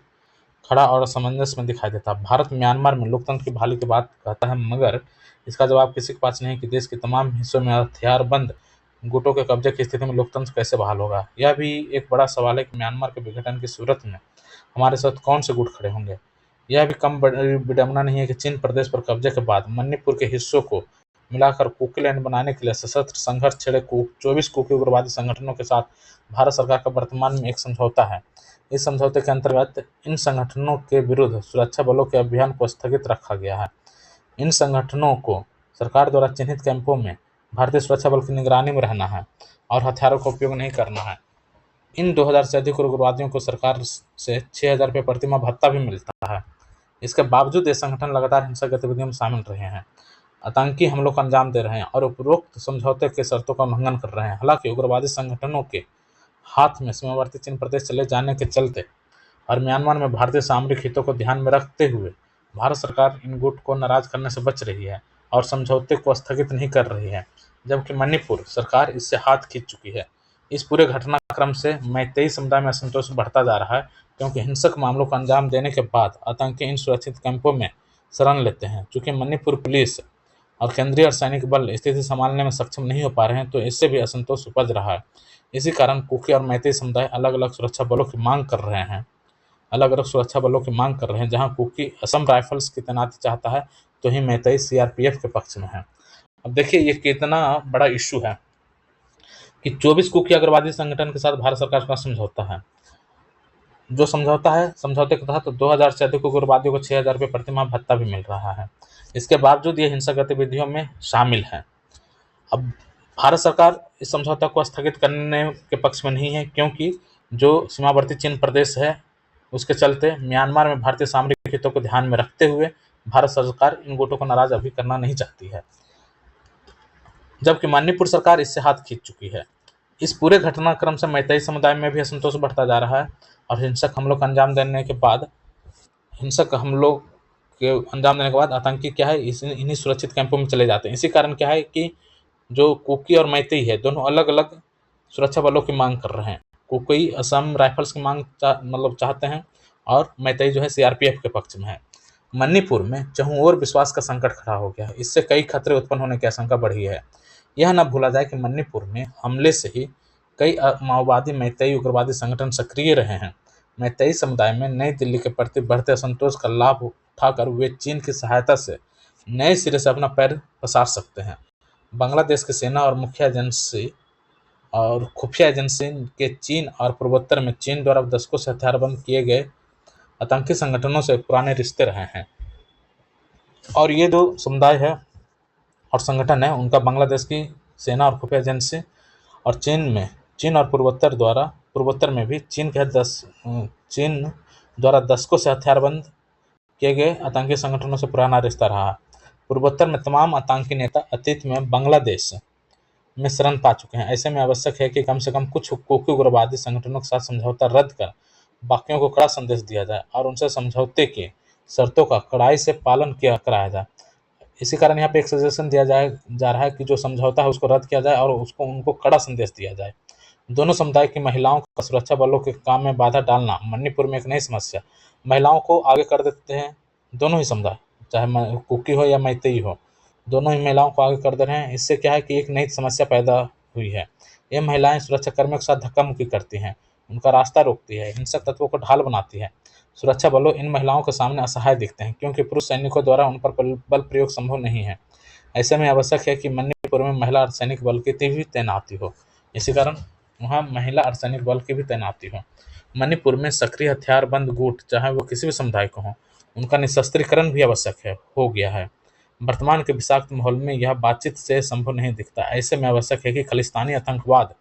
खड़ा और असमंजस में दिखाई देता है। भारत म्यांमार में लोकतंत्र की बहाली की बात कहता है, मगर इसका जवाब किसी के पास नहीं है कि देश के तमाम हिस्सों में हथियारबंद गुटों के कब्जे की स्थिति में लोकतंत्र कैसे बहाल होगा। यह भी एक बड़ा सवाल है कि म्यांमार के विघटन की सूरत में हमारे साथ कौन से गुट खड़े होंगे। यह भी कम बड़ी विडंबना नहीं है कि चीन प्रदेश पर कब्जे के बाद मणिपुर के हिस्सों को मिलाकर कुकी लैंड बनाने के लिए सशस्त्र संघर्ष छेड़े 24 कुकी उग्रवादी संगठनों के साथ भारत सरकार का वर्तमान में एक समझौता है। इस समझौते के अंतर्गत इन संगठनों के विरुद्ध सुरक्षा बलों के अभियान को स्थगित रखा गया है। इन संगठनों को सरकार द्वारा चिन्हित कैंपों में भारतीय सुरक्षा बल की निगरानी में रहना है और हथियारों का उपयोग नहीं करना है। इन 2000 से अधिक उग्रवादियों को सरकार से 6,000 रुपये प्रतिमाह भत्ता भी मिलता है। इसके बावजूद ये संगठन लगातार हिंसक गतिविधियों में शामिल रहे हैं, आतंकी हमलों को अंजाम दे रहे हैं और उपरोक्त समझौते के शर्तों का उल्लंघन कर रहे हैं। हालांकि उग्रवादी संगठनों के हाथ में सीमावर्ती चीन प्रदेश चले जाने के चलते और म्यांमार में भारतीय सामरिक हितों को ध्यान में रखते हुए भारत सरकार इन गुट को नाराज करने से बच रही है और समझौते को स्थगित नहीं कर रही है, जबकि मणिपुर सरकार इससे हाथ खींच चुकी है। इस पूरे घटनाक्रम से मैतेई समुदाय में असंतोष बढ़ता जा रहा है, क्योंकि हिंसक मामलों को अंजाम देने के बाद आतंकी इन सुरक्षित कैंपों में शरण लेते हैं। चूंकि मणिपुर पुलिस और केंद्रीय अर्धसैनिक बल स्थिति संभालने में सक्षम नहीं हो पा रहे हैं, तो इससे भी असंतोष उपज रहा है। इसी कारण कुकी और मैतेई समुदाय अलग अलग सुरक्षा बलों की मांग कर रहे हैं। जहां कुकी असम राइफल्स की तैनाती चाहता है, तो ही मैतेई सीआरपीएफ के पक्ष में है। अब देखिए, ये कितना बड़ा इश्यू है कि 24 कुकी अग्रवादी संगठन के साथ भारत सरकार का समझौता है। जो समझौता है, समझौते के तहत 2000 से अधिक उग्रवादियों को 6000 रुपये प्रतिमाह भत्ता भी मिल रहा है। इसके बावजूद ये हिंसक गतिविधियों में शामिल है। अब भारत सरकार इस समझौता को स्थगित करने के पक्ष में नहीं है, क्योंकि जो सीमावर्ती चीन प्रदेश है उसके चलते म्यांमार में भारतीय सामरिक हितों को ध्यान में रखते हुए भारत सरकार इन गुटों को नाराज अभी करना नहीं चाहती है, जबकि मणिपुर सरकार इससे हाथ खींच चुकी है। इस पूरे घटनाक्रम से मैतेई समुदाय में भी असंतोष बढ़ता जा रहा है और हिंसक हमलों को अंजाम देने के बाद आतंकी क्या है, इन्हीं सुरक्षित कैंपों में चले जाते हैं। इसी कारण क्या है कि जो कुकी और मैतेई है दोनों अलग अलग सुरक्षा बलों की मांग कर रहे हैं। कुकी असम राइफल्स की मांग चाहते हैं और मैतेई जो है सीआरपीएफ के पक्ष में है। मणिपुर में चहुं ओर विश्वास का संकट खड़ा हो गया है। इससे कई खतरे उत्पन्न होने की आशंका बढ़ी है। यह न भूला जाए कि मणिपुर में हमले से ही कई माओवादी मैतेई उग्रवादी संगठन सक्रिय रहे हैं। मैतेई समुदाय में नई दिल्ली के प्रति बढ़ते असंतोष का लाभ उठाकर वे चीन की सहायता से नए सिरे से अपना पैर पसार सकते हैं। बांग्लादेश की सेना और खुफिया एजेंसी के चीन और पूर्वोत्तर में चीन द्वारा दशकों से हथियारबंद किए गए आतंकी संगठनों से पुराने रिश्ते रहे हैं और ये जो समुदाय है और संगठन है उनका बांग्लादेश की सेना और खुफिया एजेंसी और चीन और पूर्वोत्तर में भी चीन द्वारा दशकों से हथियारबंद किए गए आतंकी संगठनों से पुराना रिश्ता रहा है। पूर्वोत्तर में तमाम आतंकी नेता अतीत में बांग्लादेश में शरण पा चुके हैं। ऐसे में आवश्यक है कि कम से कम कुछ कुकी उग्रवादी संगठनों के साथ समझौता रद्द कर बाकियों को कड़ा संदेश दिया जाए और उनसे समझौते की शर्तों का कड़ाई से पालन कराया जाए। इसी कारण यहाँ पे एक सजेशन दिया जा रहा है कि जो समझौता है उसको रद्द किया जाए और उनको कड़ा संदेश दिया जाए। दोनों समुदाय की महिलाओं का सुरक्षा बलों के काम में बाधा डालना मणिपुर में एक नई समस्या। महिलाओं को आगे कर देते हैं दोनों ही समुदाय, चाहे कुकी हो या मैतेई हो, दोनों ही महिलाओं को आगे कर दे रहे हैं। इससे क्या है कि एक नई समस्या पैदा हुई है। ये महिलाएं सुरक्षा कर्मियों के साथ धक्का मुक्की करती हैं, उनका रास्ता रोकती है, हिंसक तत्वों को ढाल बनाती है। सुरक्षा बलों इन महिलाओं के सामने असहाय दिखते हैं क्योंकि पुरुष सैनिकों द्वारा उन पर बल प्रयोग संभव नहीं है। ऐसे में आवश्यक है कि मणिपुर में महिला अर्धसैनिक बल की भी तैनाती हो। इसी कारण वहाँ महिला अर्धसैनिक बल की भी तैनाती हो। मणिपुर में सक्रिय हथियारबंद गुट, चाहे वो किसी भी समुदाय को हो, उनका निशस्त्रीकरण भी आवश्यक हो गया है। वर्तमान के विषाक्त माहौल में यह बातचीत से संभव नहीं दिखता। ऐसे में आवश्यक है कि खालिस्तानी आतंकवाद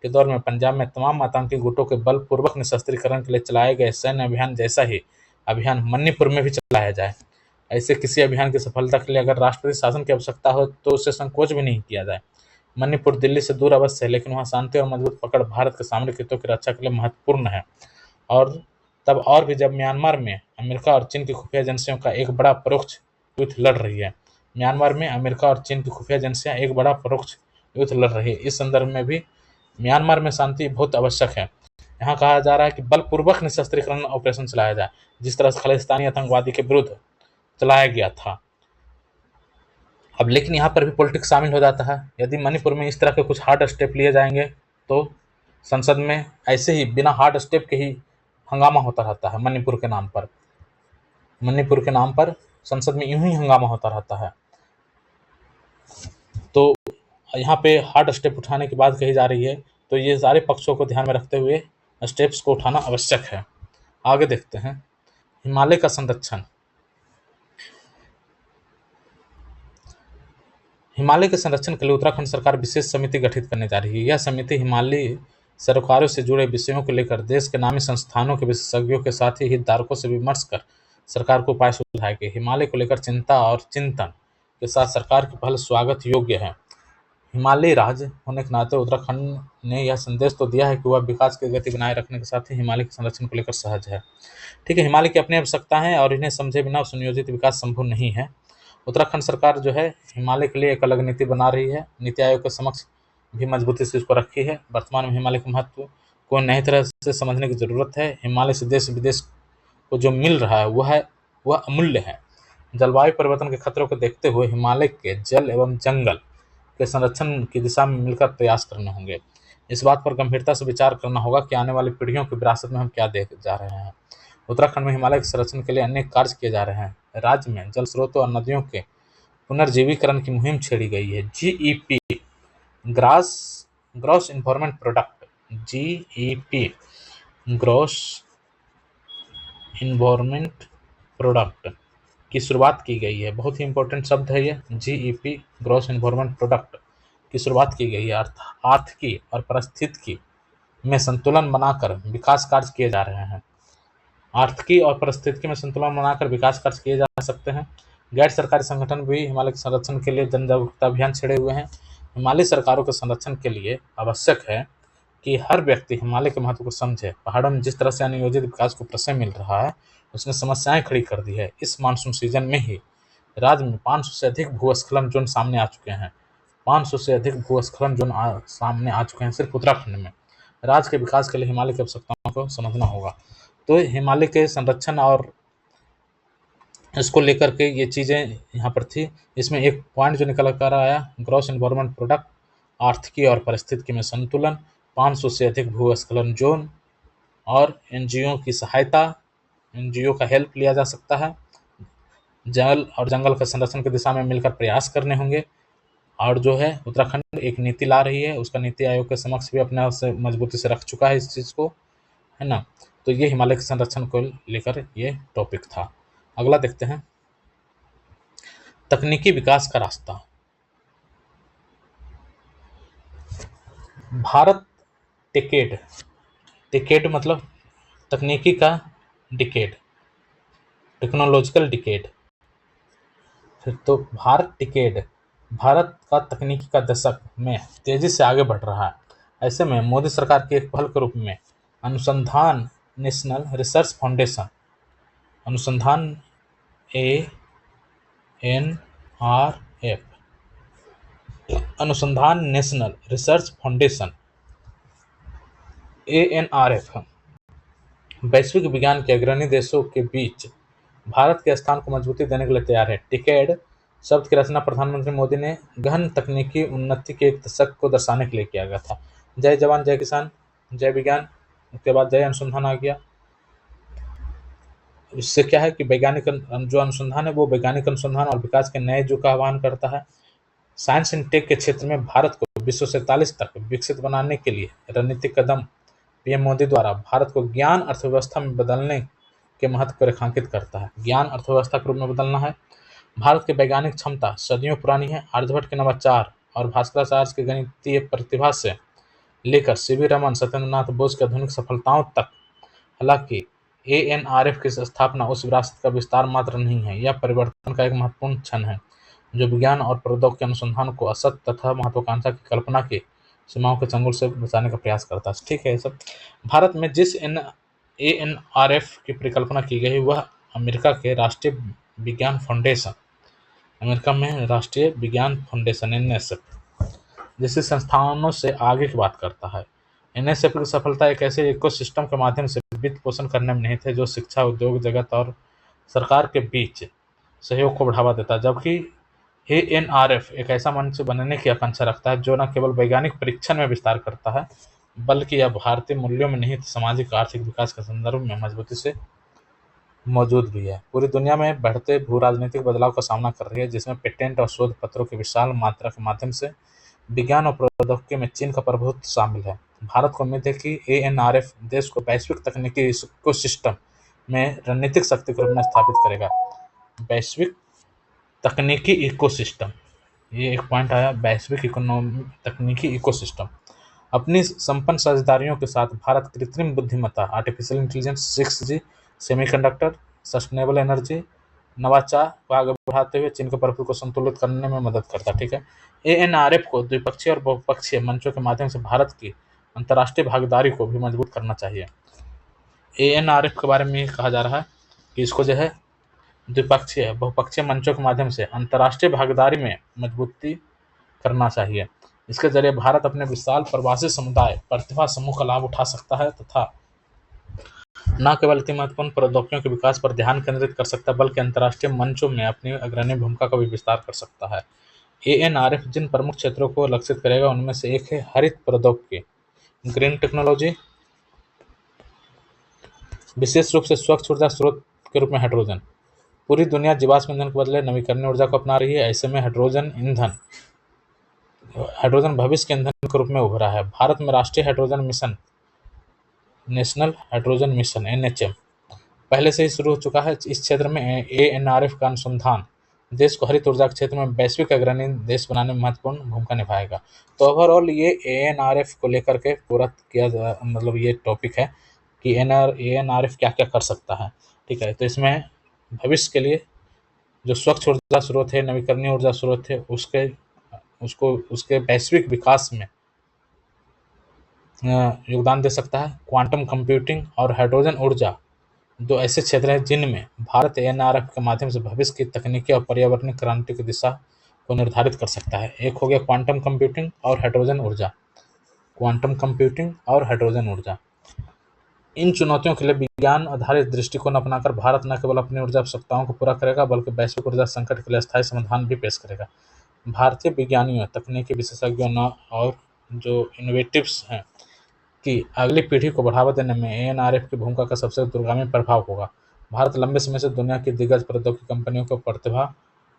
के दौर में पंजाब में तमाम आतंकी गुटों के बलपूर्वक निशस्त्रीकरण के लिए चलाए गए सैन्य अभियान जैसा ही अभियान मणिपुर में भी चलाया जाए। ऐसे किसी अभियान की सफलता के लिए अगर राष्ट्रपति शासन की आवश्यकता हो तो उससे संकोच भी नहीं किया जाए। मणिपुर दिल्ली से दूर अवश्य है, लेकिन वहाँ शांति और मजबूत पकड़ भारत के सामरिक हितों की रक्षा के लिए महत्वपूर्ण है। और तब और भी जब म्यांमार में अमेरिका और चीन की खुफिया एजेंसियों का एक बड़ा परोक्ष युद्ध लड़ रही है। म्यांमार में अमेरिका और चीन की खुफिया एजेंसियां एक बड़ा परोक्ष युद्ध लड़ रही है। इस संदर्भ में भी म्यांमार में शांति बहुत आवश्यक है। यहाँ कहा जा रहा है कि बलपूर्वक निशस्त्रीकरण ऑपरेशन चलाया जाए, जिस तरह से खालिस्तानी आतंकवादी के विरुद्ध चलाया गया था। अब लेकिन यहाँ पर भी पॉलिटिक्स शामिल हो जाता है। यदि मणिपुर में इस तरह के कुछ हार्ड स्टेप लिए जाएंगे तो संसद में ऐसे ही बिना हार्ड स्टेप के ही हंगामा होता रहता है। मणिपुर के नाम पर संसद में यूं ही हंगामा होता रहता है। तो यहाँ पे हार्ड स्टेप उठाने की बात कही जा रही है, तो ये सारे पक्षों को ध्यान में रखते हुए स्टेप्स को उठाना आवश्यक है। आगे देखते हैं हिमालय का संरक्षण। हिमालय के संरक्षण के लिए उत्तराखंड सरकार विशेष समिति गठित करने जा रही है। यह समिति हिमालयी सरोकारों से जुड़े विषयों को लेकर देश के नामी संस्थानों के विशेषज्ञों के साथ ही हितधारकों से विमर्श कर सरकार को उपाय सुझाएगी। हिमालय को लेकर चिंता और चिंतन के साथ सरकार की पहल स्वागत योग्य है। हिमालयी राज्य होने के नाते उत्तराखंड ने यह संदेश तो दिया है कि वह विकास की गति बनाए रखने के साथ ही हिमालय के संरक्षण को लेकर सहज है। ठीक है, हिमालय की अपनी आवश्यकता है और इन्हें समझे बिना सुनियोजित विकास संभव नहीं है। उत्तराखंड सरकार जो है हिमालय के लिए एक अलग नीति बना रही है। नीति आयोग के समक्ष भी मजबूती से इसको रखी है। वर्तमान में हिमालय के महत्व को नई तरह से समझने की जरूरत है। हिमालय से देश विदेश को जो मिल रहा है वह अमूल्य है। जलवायु परिवर्तन के खतरों को देखते हुए हिमालय के जल एवं जंगल के संरक्षण की दिशा में मिलकर प्रयास करने होंगे। इस बात पर गंभीरता से विचार करना होगा कि आने वाली पीढ़ियों की विरासत में हम क्या देख जा रहे हैं। उत्तराखंड में हिमालय के संरक्षण के लिए अनेक कार्य किए जा रहे हैं। राज्य में जल स्रोतों और नदियों के पुनर्जीवीकरण की मुहिम छेड़ी गई है। GEP gross environment product, GEP gross environment product की शुरुआत की गई है। बहुत ही इंपॉर्टेंट शब्द है ये, जीईपी ग्रॉस इन्वायरमेंट प्रोडक्ट की शुरुआत की गई है। आर्थिकी और पारिस्थितिकी में संतुलन बनाकर विकास कार्य किए जा रहे हैं। आर्थिकी और पारिस्थितिकी में संतुलन बनाकर विकास कार्य किए जा सकते हैं। गैर सरकारी संगठन भी हिमालय के संरक्षण के लिए जन जागरूकता अभियान छेड़े हुए हैं। हिमालयी सरकारों के संरक्षण के लिए आवश्यक है कि हर व्यक्ति हिमालय के महत्व को समझे। पहाड़ों में जिस तरह से अनियोजित विकास को प्रश्रय मिल रहा है, उसने समस्याएं खड़ी कर दी है। इस मानसून सीजन में ही राज्य में 500 से अधिक भूस्खलन जोन सामने आ चुके हैं। 500 से अधिक भूस्खलन जोन सामने आ चुके हैं सिर्फ उत्तराखंड में। राज्य के विकास के लिए हिमालय की आवश्यकताओं को समझना होगा। तो हिमालय के संरक्षण और इसको लेकर के ये चीज़ें यहाँ पर थी। इसमें एक पॉइंट जो निकल कर आया, ग्रॉस एनवायरनमेंट प्रोडक्ट, आर्थिकी और पारिस्थितिकी में संतुलन, 500 से अधिक भूस्खलन जोन और एनजीओ की सहायता, एनजीओ का हेल्प लिया जा सकता है। जल और जंगल के संरक्षण की दिशा में मिलकर प्रयास करने होंगे। और जो है उत्तराखंड एक नीति ला रही है, उसका नीति आयोग के समक्ष भी अपने आप से मजबूती से रख चुका है इस चीज़ को, है ना। तो ये हिमालय के संरक्षण को लेकर ये टॉपिक था। अगला देखते हैं, तकनीकी विकास का रास्ता। भारत टिकेड, टिकेड मतलब तकनीकी का डिकेड, टेक्नोलॉजिकल डिकेड। फिर तो भारत टिकेड, भारत का तकनीकी का दशक में तेजी से आगे बढ़ रहा है। ऐसे में मोदी सरकार की एक पहल के रूप में अनुसंधान नेशनल रिसर्च फाउंडेशन, अनुसंधान ANRF, अनुसंधान नेशनल रिसर्च फाउंडेशन ANRF वैश्विक विज्ञान के अग्रणी देशों के बीच भारत के स्थान को मजबूती देने के लिए तैयार है। टिकेड शब्द की रचना प्रधानमंत्री मोदी ने गहन तकनीकी उन्नति के एक दशक को दर्शाने के लिए किया गया था। जय जवान जय किसान जय विज्ञान, उसके बाद जय अनुसंधान आ गया। इससे क्या है कि वैज्ञानिक जो अनुसंधान है वो वैज्ञानिक अनुसंधान और विकास के नए युग का आह्वान करता है। साइंस एंड टेक के क्षेत्र में भारत को विश्व से 43 तक विकसित बनाने के लिए रणनीतिक कदम पीएम मोदी द्वारा भारत को ज्ञान अर्थव्यवस्था में बदलने के महत्व को रेखांकित करता है। ज्ञान अर्थव्यवस्था के रूप में बदलना है। भारत की वैज्ञानिक क्षमता सदियों पुरानी है। आर्यभट्ट के नवाचार और भास्कराचार्य की गणितीय प्रतिभा से लेकर सीवी रमन, सत्येंद्रनाथ बोस की आधुनिक सफलताओं तक। हालांकि ANRF की स्थापना उस विरासत का विस्तार मात्र नहीं है, यह परिवर्तन का एक महत्वपूर्ण क्षण है जो विज्ञान और प्रौद्योगिकी अनुसंधान को असत्य तथा महत्वाकांक्षा की कल्पना की सीमाओं के चंगुल से बचाने का प्रयास करता है। ठीक है, ये सब भारत में जिस ANRF की परिकल्पना की गई वह अमेरिका के राष्ट्रीय विज्ञान फाउंडेशन, अमेरिका में राष्ट्रीय विज्ञान फाउंडेशन NSF जैसे संस्थानों से आगे की बात करता है। NSF की सफलता एक ऐसे इकोसिस्टम के माध्यम से वित्त पोषण करने में नहीं थे जो शिक्षा, उद्योग जगत और सरकार के बीच सहयोग को बढ़ावा देता है, जबकि ANRF एक ऐसा मंच बनने की आकांक्षा रखता है जो न केवल वैज्ञानिक परीक्षण में विस्तार करता है, बल्कि यह भारतीय मूल्यों में निहित सामाजिक आर्थिक विकास के संदर्भ में मजबूती से मौजूद भी है। पूरी दुनिया में बढ़ते भू राजनीतिक बदलाव का सामना कर रही है, जिसमें पेटेंट और शोध पत्रों की विशाल मात्रा के माध्यम से विज्ञान और प्रौद्योगिकी में चीन का प्रभुत्व शामिल है। भारत को उम्मीद है कि ANRF देश को वैश्विक तकनीकी इकोसिस्टम में रणनीतिक शक्ति के रूप में स्थापित करेगा। वैश्विक तकनीकी इकोसिस्टम, ये एक पॉइंट आया, वैश्विक तकनीकी इकोसिस्टम। अपनी संपन्न साझेदारियों के साथ भारत कृत्रिम बुद्धिमत्ता, artificial intelligence, 6G, semiconductor, sustainable energy, नवाचार को आगे बढ़ाते हुए चीन के प्रभुत्व को संतुलित करने में मदद करता है। ठीक है, ANRF को द्विपक्षीय और बहुपक्षीय मंचों के माध्यम से भारत की अंतर्राष्ट्रीय भागीदारी को भी मजबूत करना चाहिए। ANRF के बारे में कहा जा रहा है कि इसको जो है द्विपक्षीय बहुपक्षीय मंचों के माध्यम से अंतर्राष्ट्रीय भागीदारी में मजबूती करना चाहिए। इसके जरिए भारत अपने विशाल प्रवासी समुदाय, प्रतिभा समूह का लाभ उठा सकता है तथा न केवल अति महत्वपूर्ण प्रौद्योगिकियों के विकास पर ध्यान केंद्रित कर सकता है, बल्कि अंतर्राष्ट्रीय मंचों में अपनी अग्रणी भूमिका का भी विस्तार कर सकता है। ANRF जिन प्रमुख क्षेत्रों को लक्षित करेगा उनमें से एक है हरित प्रौद्योगिकी, ग्रीन टेक्नोलॉजी, विशेष रूप से स्वच्छ ऊर्जा स्रोत के रूप में हाइड्रोजन। पूरी दुनिया जीवाश्म ईंधन के बदले नवीकरणीय ऊर्जा को अपना रही है। ऐसे में हाइड्रोजन भविष्य के ईंधन के रूप में उभरा है। भारत में राष्ट्रीय hydrogen mission, national hydrogen mission NHM पहले से ही शुरू हो चुका है। इस क्षेत्र में एएनआरएफ का अनुसंधान देश को हरित ऊर्जा के क्षेत्र में वैश्विक अग्रणी देश बनाने में महत्वपूर्ण भूमिका निभाएगा। तो ओवरऑल ये एएनआरएफ को लेकर के पूरा किया मतलब ये टॉपिक है कि एएनआरएफ क्या क्या कर सकता है। ठीक है, तो इसमें भविष्य के लिए जो स्वच्छ ऊर्जा स्रोत है, नवीकरणीय ऊर्जा स्रोत है, उसके वैश्विक विकास में योगदान दे सकता है। क्वांटम कंप्यूटिंग और हाइड्रोजन ऊर्जा दो ऐसे क्षेत्र हैं जिनमें भारत एएनआरएफ के माध्यम से भविष्य की तकनीकी और पर्यावरणीय क्रांति की दिशा को निर्धारित कर सकता है। एक हो गया क्वांटम कंप्यूटिंग और हाइड्रोजन ऊर्जा। क्वांटम कंप्यूटिंग और हाइड्रोजन ऊर्जा, इन चुनौतियों के लिए विज्ञान आधारित दृष्टिकोण अपनाकर भारत न केवल अपनी ऊर्जा आवश्यकताओं को पूरा करेगा बल्कि वैश्विक ऊर्जा संकट के लिए स्थायी समाधान भी पेश करेगा। भारतीय विज्ञानियों, तकनीकी विशेषज्ञों और जो इनोवेटिव्स हैं कि अगली पीढ़ी को बढ़ावा देने में एएनआरएफ की भूमिका का सबसे दूरगामी प्रभाव होगा। भारत लंबे समय से दुनिया की दिग्गज प्रौद्योगिकी कंपनियों को प्रतिभा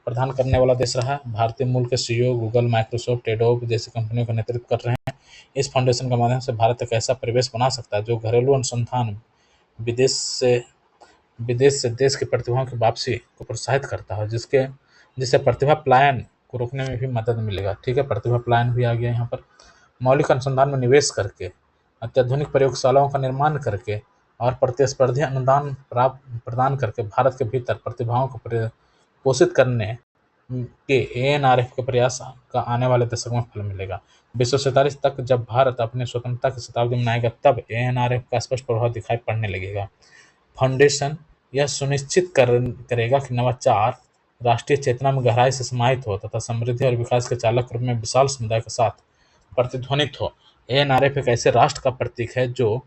प्रदान करने वाला देश रहा है। भारतीय मूल के सीईओ गूगल, माइक्रोसॉफ्ट, एडोब जैसी कंपनियों का नेतृत्व कर रहे हैं। इस फाउंडेशन के माध्यम से भारत एक ऐसा परिवेश बना सकता है जो घरेलू अनुसंधान, विदेश से देश की प्रतिभाओं की वापसी को प्रोत्साहित करता है, जिससे प्रतिभा पलायन को रोकने में भी मदद मिलेगा। ठीक है, प्रतिभा पलायन भी आ गया यहाँ पर। मौलिक अनुसंधान में निवेश करके, अत्याधुनिक प्रयोगशालाओं का निर्माण करके और प्रतिस्पर्धी अनुदान प्रदान करके भारत के भीतर प्रतिभाओं को पोषित करने के एएनआरएफ के प्रयास का आने वाले दशक में फल मिलेगा। 2047 तक जब भारत अपनी स्वतंत्रता की शताब्दी मनाएगा तब एएनआरएफ का स्पष्ट प्रभाव दिखाई पड़ने लगेगा। फाउंडेशन यह सुनिश्चित करेगा कि नवाचार राष्ट्रीय चेतना में गहराई से समाहित हो तथा समृद्धि और विकास के चालक रूप में विशाल समुदाय के साथ प्रतिध्वनित हो। एएनआरएफ एक ऐसे राष्ट्र का प्रतीक है जो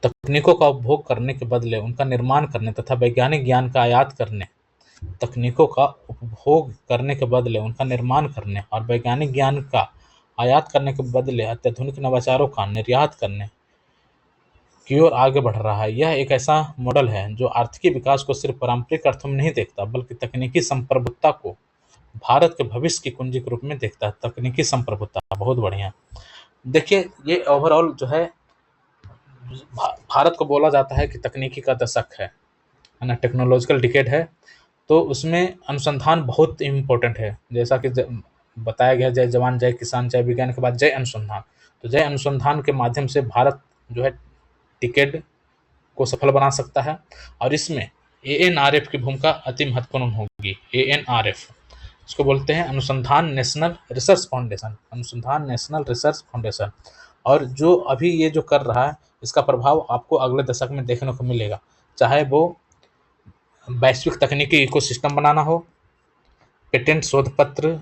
तकनीकों का उपभोग करने के बदले उनका निर्माण करने तथा वैज्ञानिक ज्ञान का आयात करने तकनीकों का उपभोग करने के बदले उनका निर्माण करने और वैज्ञानिक ज्ञान का आयात करने के बदले अत्याधुनिक नवाचारों का निर्यात करने की ओर आगे बढ़ रहा है। यह एक ऐसा मॉडल है जो आर्थिक विकास को सिर्फ पारंपरिक अर्थों में नहीं देखता बल्कि तकनीकी संप्रभुता को भारत के भविष्य की कुंजी के रूप में देखता है। तकनीकी संप्रभुता बहुत बढ़िया। देखिए, ये ओवरऑल जो है भारत को बोला जाता है कि तकनीकी का दशक है ना, टेक्नोलॉजिकल डिकेड है। तो उसमें अनुसंधान बहुत इम्पोर्टेंट है। जैसा कि बताया गया, जय जवान जय किसान, जय विज्ञान के बाद जय अनुसंधान। तो जय अनुसंधान के माध्यम से भारत जो है डिकेड को सफल बना सकता है और इसमें एएनआरएफ की भूमिका अति महत्वपूर्ण होगी। एएनआरएफ इसको बोलते हैं अनुसंधान नेशनल रिसर्च फाउंडेशन, अनुसंधान नेशनल रिसर्च फाउंडेशन। और जो अभी ये जो कर रहा है इसका प्रभाव आपको अगले दशक में देखने को मिलेगा, चाहे वो वैश्विक तकनीकी इकोसिस्टम बनाना हो, पेटेंट शोध पत्र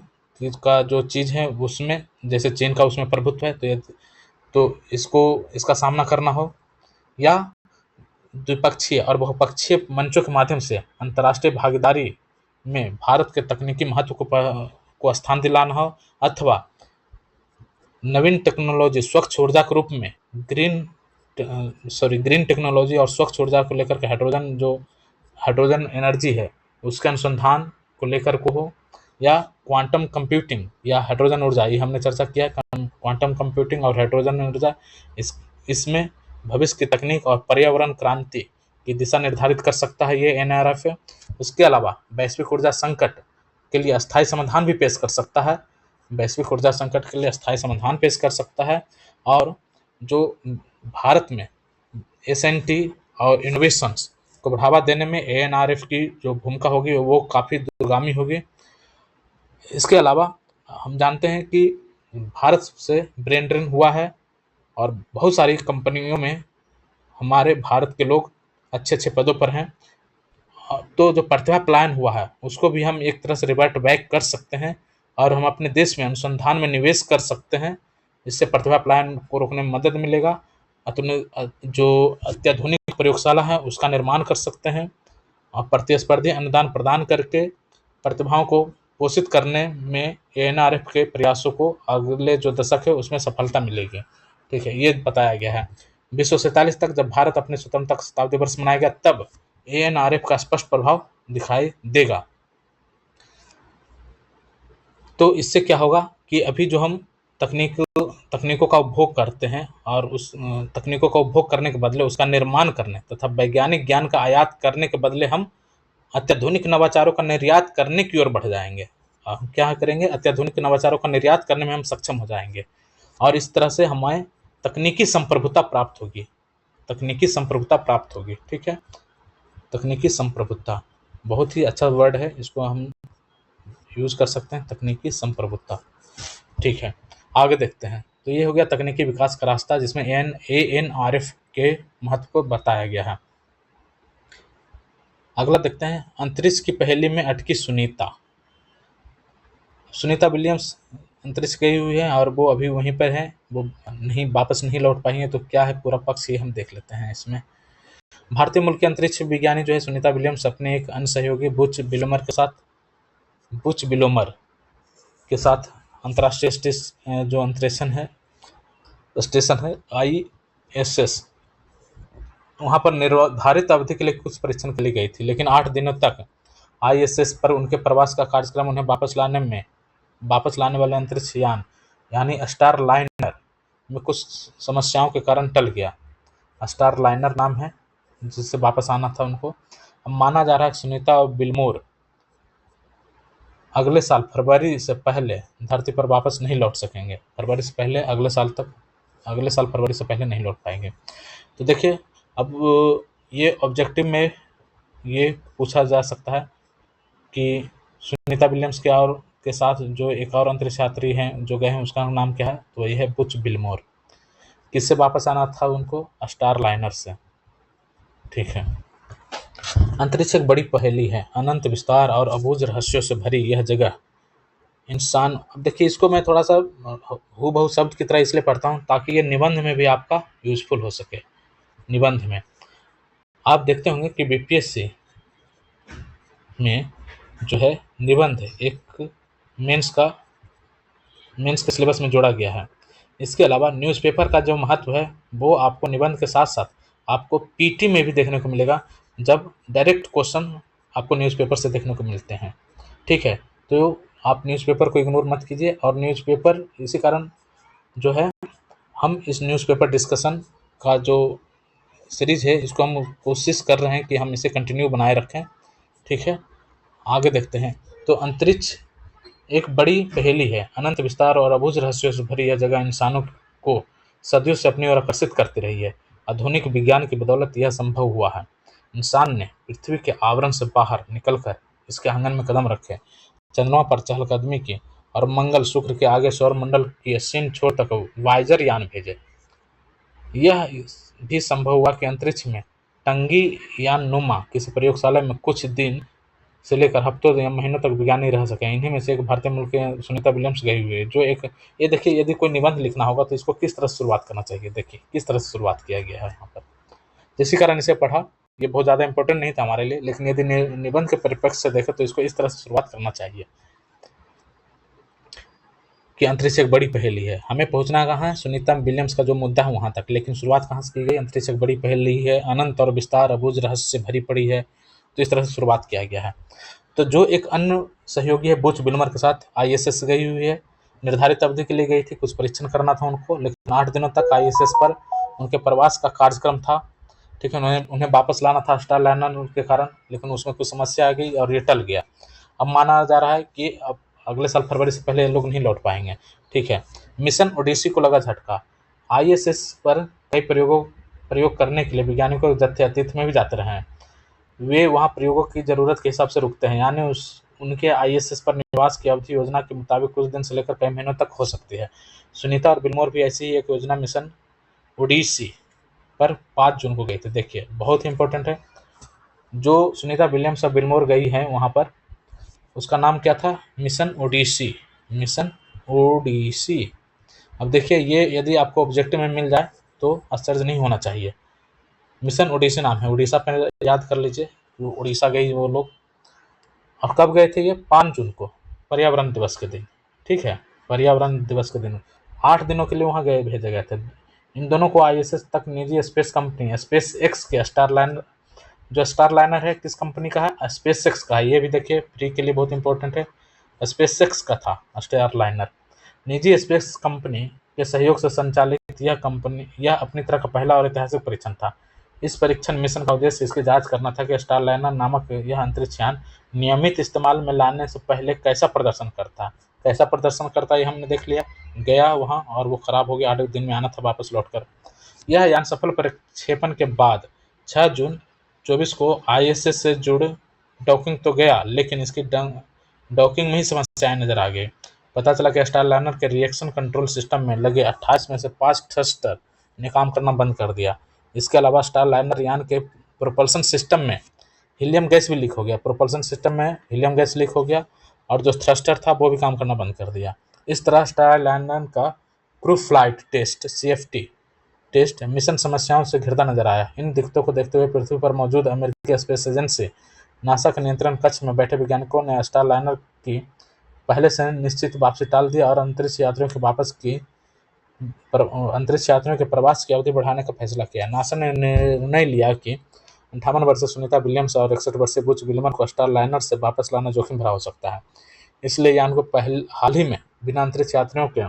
का जो चीज़ है उसमें, जैसे चीन का उसमें प्रभुत्व है तो इसका सामना करना हो, या द्विपक्षीय और बहुपक्षीय मंचों के माध्यम से अंतर्राष्ट्रीय भागीदारी में भारत के तकनीकी महत्व को स्थान दिलाना हो, अथवा नवीन टेक्नोलॉजी स्वच्छ ऊर्जा के रूप में ग्रीन टेक्नोलॉजी और स्वच्छ ऊर्जा को लेकर के हाइड्रोजन एनर्जी है उसके अनुसंधान को लेकर को हो, या क्वांटम कंप्यूटिंग या हाइड्रोजन ऊर्जा, ये हमने चर्चा किया है। क्वांटम कंप्यूटिंग और हाइड्रोजन ऊर्जा इसमें भविष्य की तकनीक और पर्यावरण क्रांति की दिशा निर्धारित कर सकता है ये एनआरएफ। उसके अलावा वैश्विक ऊर्जा संकट के लिए अस्थायी समाधान भी पेश कर सकता है, वैश्विक ऊर्जा संकट के लिए अस्थायी समाधान पेश कर सकता है। और जो भारत में एसएनटी और इनोवेशंस को बढ़ावा देने में एएनआरएफ की जो भूमिका होगी वो काफ़ी दूरगामी होगी। इसके अलावा हम जानते हैं कि भारत से ब्रेन ड्रेन हुआ है और बहुत सारी कंपनियों में हमारे भारत के लोग अच्छे अच्छे पदों पर हैं। तो जो प्रतिभा पलायन हुआ है उसको भी हम एक तरह से रिवर्ट बैक कर सकते हैं और हम अपने देश में अनुसंधान में निवेश कर सकते हैं। इससे प्रतिभा पलायन को रोकने में मदद मिलेगा। जो अत्याधुनिक प्रयोगशाला है उसका निर्माण कर सकते हैं और प्रतिस्पर्धी अनुदान प्रदान करके प्रतिभाओं को पोषित करने में एएनआरएफ के प्रयासों को अगले जो दशक है उसमें सफलता मिलेगी। ठीक है, ये बताया गया है। 2047 तक जब भारत अपने स्वतंत्रता शताब्दी वर्ष मनाएगा तब एएनआरएफ का स्पष्ट प्रभाव दिखाई देगा। तो इससे क्या होगा कि अभी जो हम तकनीकों का उपभोग करते हैं और उस तकनीकों का उपभोग करने के बदले उसका निर्माण करने तथा वैज्ञानिक ज्ञान का आयात करने के बदले हम अत्याधुनिक नवाचारों का निर्यात करने की ओर बढ़ जाएंगे। हम क्या करेंगे, अत्याधुनिक नवाचारों का निर्यात करने में हम सक्षम हो जाएंगे और इस तरह से हमें तकनीकी संप्रभुता प्राप्त होगी। तकनीकी संप्रभुता प्राप्त होगी, ठीक है। तकनीकी संप्रभुता बहुत ही अच्छा वर्ड है, इसको हम यूज कर सकते हैं, तकनीकी संप्रभुता, ठीक है। आगे देखते हैं। तो ये हो गया तकनीकी विकास का रास्ता, जिसमें ANRF के महत्व को बताया गया है। अगला देखते हैं, अंतरिक्ष की पहेली में अटकी सुनीता। सुनीता विलियम्स अंतरिक्ष गई हुई है और वो अभी वहीं पर है, वो वापस नहीं लौट पाई है। तो क्या है पूरा पक्ष, ये हम देख लेते हैं इसमें। भारतीय मूल की अंतरिक्ष विज्ञानी जो है सुनीता विलियम्स अपने एक अन्य सहयोगी बुच विलोमर के साथ अंतर्राष्ट्रीय जो अंतरिक्षण है स्टेशन है ISS, वहाँ पर निर्धारित अवधि के लिए कुछ परीक्षण के लिए गई थी, लेकिन 8 दिनों तक ISS पर उनके प्रवास का कार्यक्रम उन्हें वापस लाने वाले अंतरिक्ष यान यानी स्टार लाइनर में कुछ समस्याओं के कारण टल गया। स्टार लाइनर नाम है जिससे वापस आना था उनको। अब माना जा रहा है कि सुनीता और बिलमोर अगले साल फरवरी से पहले धरती पर वापस नहीं लौट सकेंगे। फरवरी से पहले अगले साल फरवरी से पहले नहीं लौट पाएंगे। तो देखिए, अब ये ऑब्जेक्टिव में ये पूछा जा सकता है कि सुनीता विलियम्स के साथ जो एक और अंतरिक्ष यात्री हैं जो गए हैं, उसका नाम क्या है? तो वही है बुच विलमोर। किससे वापस आना था उनको? स्टार लाइनर से, ठीक है। अंतरिक्ष एक बड़ी पहेली है, अनंत विस्तार और अबूझ रहस्यों से भरी यह जगह इंसान। अब देखिए, इसको मैं थोड़ा सा हूबहू शब्द की तरह इसलिए पढ़ता हूँ ताकि ये निबंध में भी आपका यूजफुल हो सके। निबंध में आप देखते होंगे कि BPSC में जो है निबंध एक मेंस के सिलेबस में जोड़ा गया है। इसके अलावा न्यूज़पेपर का जो महत्व है वो आपको निबंध के साथ साथ आपको PT में भी देखने को मिलेगा, जब डायरेक्ट क्वेश्चन आपको न्यूज़पेपर से देखने को मिलते हैं, ठीक है। तो आप न्यूज़पेपर को इग्नोर मत कीजिए, और न्यूज़पेपर इसी कारण जो है हम इस न्यूज़पेपर डिस्कशन का जो सीरीज है इसको हम कोशिश कर रहे हैं कि हम इसे कंटिन्यू बनाए रखें, ठीक है। आगे देखते हैं। तो अंतरिक्ष एक बड़ी पहेली है, अनंत विस्तार और अबूझ रहस्यों से भरी यह जगह इंसानों को सदियों से अपनी ओर आकर्षित करती रही है। आधुनिक विज्ञान की बदौलत यह संभव हुआ है। इंसान ने पृथ्वी के आवरण से बाहर निकलकर इसके आंगन में कदम रखे, चंद्रमा पर चहलकदमी की और मंगल शुक्र के आगे सौरमंडल की असीम छोर तक वाइजर यान भेजे। यह भी संभव हुआ कि अंतरिक्ष में टंगी यान नुमा किसी प्रयोगशाला में कुछ दिन से लेकर हफ्तों या महीनों तक विज्ञानी रह सके। इन्हीं में से एक भारतीय मूल के सुनीता विलियम्स गई हुई है, जो एक ये देखिए, यदि कोई निबंध लिखना होगा तो इसको किस तरह से शुरुआत करना चाहिए। देखिए किस तरह से शुरुआत किया गया है यहाँ पर, जिसी कारण इसे पढ़ा। ये बहुत ज़्यादा इंपॉर्टेंट नहीं था हमारे लिए, लेकिन यदि निबंध के परिप्रेक्ष्य से देखें तो इसको इस तरह से शुरुआत करना चाहिए कि अंतरिक्ष एक बड़ी पहेली है। हमें पहुंचना कहाँ है? सुनीता विलियम्स का जो मुद्दा है वहां तक, लेकिन शुरुआत कहाँ से की गई? अंतरिक्ष एक बड़ी पहेली है, अनंत और विस्तार अबूझ रहस्य से भरी पड़ी है। तो इस तरह से शुरुआत किया गया है। तो जो एक अन्य सहयोगी है बुच विल्मर के साथ ISS गई हुई है, निर्धारित अवधि के लिए गई थी, कुछ परीक्षण करना था उनको, लेकिन 8 दिनों तक ISS पर उनके प्रवास का कार्यक्रम था, ठीक है। उन्हें वापस लाना था स्टार लाइनर के कारण, लेकिन उसमें कुछ समस्या आ गई और ये टल गया। अब माना जा रहा है कि अब अगले साल फरवरी से पहले लोग नहीं लौट पाएंगे, ठीक है। मिशन ओडिसी को लगा झटका। ISS पर कई प्रयोग करने के लिए वैज्ञानिकों जत्थे अतीत में भी जाते रहे हैं। वे वहाँ प्रयोगों की ज़रूरत के हिसाब से रुकते हैं, यानी उनके ISS पर निवास की अवधि योजना के मुताबिक कुछ दिन से लेकर कई महीनों तक हो सकती है। सुनीता और विल्मोर भी ऐसी ही एक योजना मिशन ओडिसी पर 5 जून को गए थे। देखिए बहुत ही इंपॉर्टेंट है, जो सुनीता विलियम्स और विल्मोर गई हैं वहाँ पर, उसका नाम क्या था? मिशन ओडिसी। मिशन ओडिसी। अब देखिए, ये यदि आपको ऑब्जेक्टिव में मिल जाए तो आश्चर्य नहीं होना चाहिए। मिशन ओडिसी नाम है, उड़ीसा पर याद कर लीजिए, वो उड़ीसा गई वो लोग। और कब गए थे ये? 5 जून को, पर्यावरण दिवस के दिन, ठीक है। पर्यावरण दिवस के दिन 8 दिनों के लिए वहाँ भेजे गए थे। इन दोनों को ISS तक निजी स्पेस कंपनी स्पेस एक्स के स्टार लाइनर है, किस कंपनी का है? SpaceX का है। ये भी देखिए फ्री के लिए बहुत इंपॉर्टेंट है, SpaceX का था स्टार लाइनर। निजी स्पेस कंपनी के सहयोग से संचालित यह अपनी तरह का पहला और ऐतिहासिक परीक्षण था। इस परीक्षण मिशन का उद्देश्य इसकी जांच करना था कि स्टारलाइनर नामक यह अंतरिक्ष यान नियमित इस्तेमाल में लाने से पहले कैसा प्रदर्शन करता ये हमने देख लिया। गया वहाँ और वो खराब हो गया, 8 दिन में आना था वापस लौटकर। यह यान सफल प्रक्षेपण के बाद 6 जून 24 को आईएसएस से जुड़ डॉकिंग तो गया, लेकिन इसकी डॉकिंग में ही समस्याएं नजर आ गई। पता चला कि स्टारलाइनर के रिएक्शन कंट्रोल सिस्टम में लगे 28 में से 5 थ्रस्टर ने काम करना बंद कर दिया। इसके अलावा स्टारलाइनर यान के प्रोपल्शन सिस्टम में हीलियम गैस भी लीक हो गया। प्रोपल्शन सिस्टम में हीलियम गैस लीक हो गया और जो थ्रस्टर था वो भी काम करना बंद कर दिया। इस तरह स्टारलाइनर का crew flight test CFT test mission समस्याओं से घिरता नजर आया। इन दिक्कतों को देखते हुए पृथ्वी पर मौजूद अमेरिकी स्पेस एजेंसी नासा के नियंत्रण कक्ष में बैठे वैज्ञानिकों ने स्टारलाइनर की पहले से निश्चित वापसी टाल दी और अंतरिक्ष यात्रियों के प्रवास की अवधि बढ़ाने का फैसला किया। नासा ने निर्णय लिया कि 58 वर्षीय सुनीता विलियम्स और 61 वर्षीय बुच विल्मर को स्टारलाइनर से वापस लाना जोखिम भरा हो सकता है, इसलिए यान को हाल ही में बिना अंतरिक्ष यात्रियों के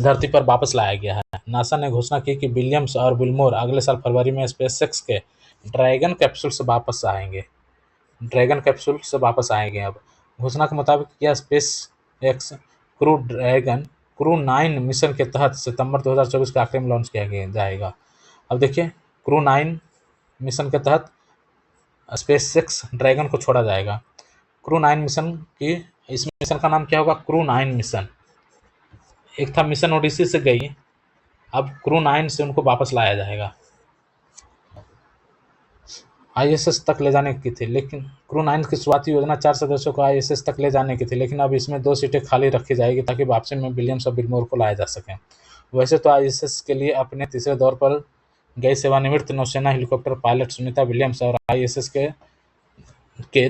धरती पर वापस लाया गया है। नासा ने घोषणा की कि विलियम्स और विल्मोर अगले साल फरवरी में स्पेसएक्स के ड्रैगन कैप्सूल से वापस आएंगे। अब घोषणा के मुताबिक यह स्पेस एक्स क्रू 9 मिशन के तहत सितंबर 2024 के आखिरी में लॉन्च किया जाएगा। अब देखिए, क्रू 9 मिशन के तहत स्पेसएक्स ड्रैगन को छोड़ा जाएगा। क्रू 9 मिशन की इस मिशन का नाम क्या होगा? Crew 9 mission. एक था मिशन ओडिसी से गई, अब क्रू 9 से उनको वापस लाया जाएगा। आईएसएस तक ले जाने की थी, लेकिन क्रू 9 की शुरुआती योजना 4 सदस्यों को आईएसएस तक ले जाने की थी, लेकिन अब इसमें 2 सीटें खाली रखी जाएगी ताकि वापसी में विलियम्स और विल्मोर को लाया जा सके। वैसे तो आईएसएस के लिए अपने तीसरे दौर पर गई सेवानिवृत्त नौसेना हेलीकॉप्टर पायलट सुनीता विलियम्स और आईएसएस के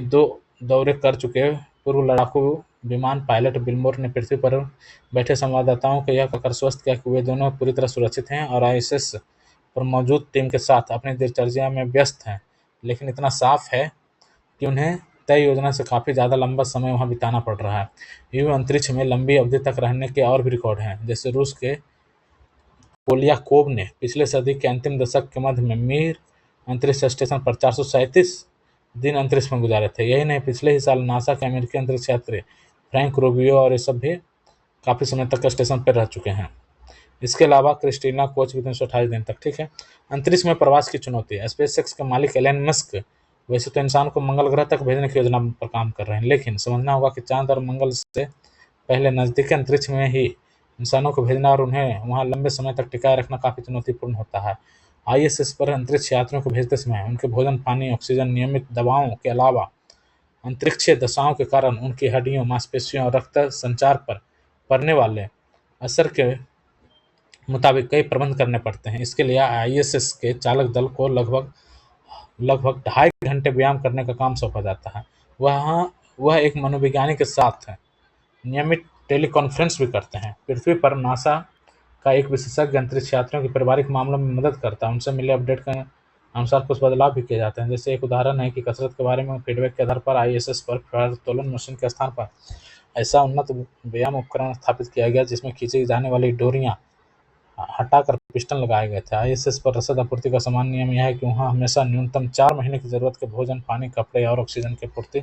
2 दौरे कर चुके पूर्व लड़ाकू विमान पायलट विल्मोर ने पृथ्वी पर बैठे संवाददाताओं को यह कहकर स्वस्थ किया कि वे दोनों पूरी तरह सुरक्षित हैं और आईएसएस पर मौजूद टीम के साथ अपनी दिनचर्या में व्यस्त हैं, लेकिन इतना साफ है कि उन्हें तय योजना से काफ़ी ज़्यादा लंबा समय वहां बिताना पड़ रहा है। यूं अंतरिक्ष में लंबी अवधि तक रहने के और भी रिकॉर्ड हैं, जैसे रूस के पोलियाकोव ने पिछले सदी के अंतिम दशक के मध्य में मीर अंतरिक्ष स्टेशन पर 437 दिन अंतरिक्ष में गुजारे थे। यही नहीं, पिछले ही साल नासा के अमेरिकी अंतरिक्ष यात्री फ्रैंक रूबियो और ये सब भी काफ़ी समय तक स्टेशन पर रह चुके हैं। इसके अलावा क्रिस्टीना कोच भी 328 दिन तक। ठीक है, अंतरिक्ष में प्रवास की चुनौती। स्पेसएक्स के मालिक एलन मस्क वैसे तो इंसान को मंगल ग्रह तक भेजने की योजना पर काम कर रहे हैं, लेकिन समझना होगा कि चांद और मंगल से पहले नज़दीकी अंतरिक्ष में ही इंसानों को भेजना और उन्हें वहां लंबे समय तक टिकाए रखना काफ़ी चुनौतीपूर्ण होता है। आईएसएस पर अंतरिक्ष यात्रियों को भेजते समय उनके भोजन, पानी, ऑक्सीजन, नियमित दवाओं के अलावा अंतरिक्षीय दशाओं के कारण उनकी हड्डियों, मांसपेशियों और रक्त संचार पर पड़ने वाले असर के मुताबिक कई प्रबंध करने पड़ते हैं। इसके लिए आईएसएस के चालक दल को लगभग 2.5 घंटे व्यायाम करने का काम सौंपा जाता है। वह एक मनोवैज्ञानिक के साथ नियमित टेलीकॉन्फ्रेंस भी करते हैं। पृथ्वी पर नासा का एक विशेषज्ञ अंतरिक्ष यात्रियों के पारिवारिक मामलों में मदद करता है। उनसे मिले अपडेट के अनुसार कुछ बदलाव भी किए जाते हैं। जैसे एक उदाहरण है कि कसरत के बारे में फीडबैक के आधार पर आईएसएस पर भारोत्तोलन मशीन के स्थान पर ऐसा उन्नत व्यायाम उपकरण स्थापित किया गया जिसमें खींची जाने वाली डोरियां हटाकर पिस्टन लगाए गए थे। आईएसएस पर रसद आपूर्ति का सामान्य नियम यह है कि वहां हमेशा न्यूनतम 4 महीने की जरूरत के भोजन, पानी, कपड़े और ऑक्सीजन की आपूर्ति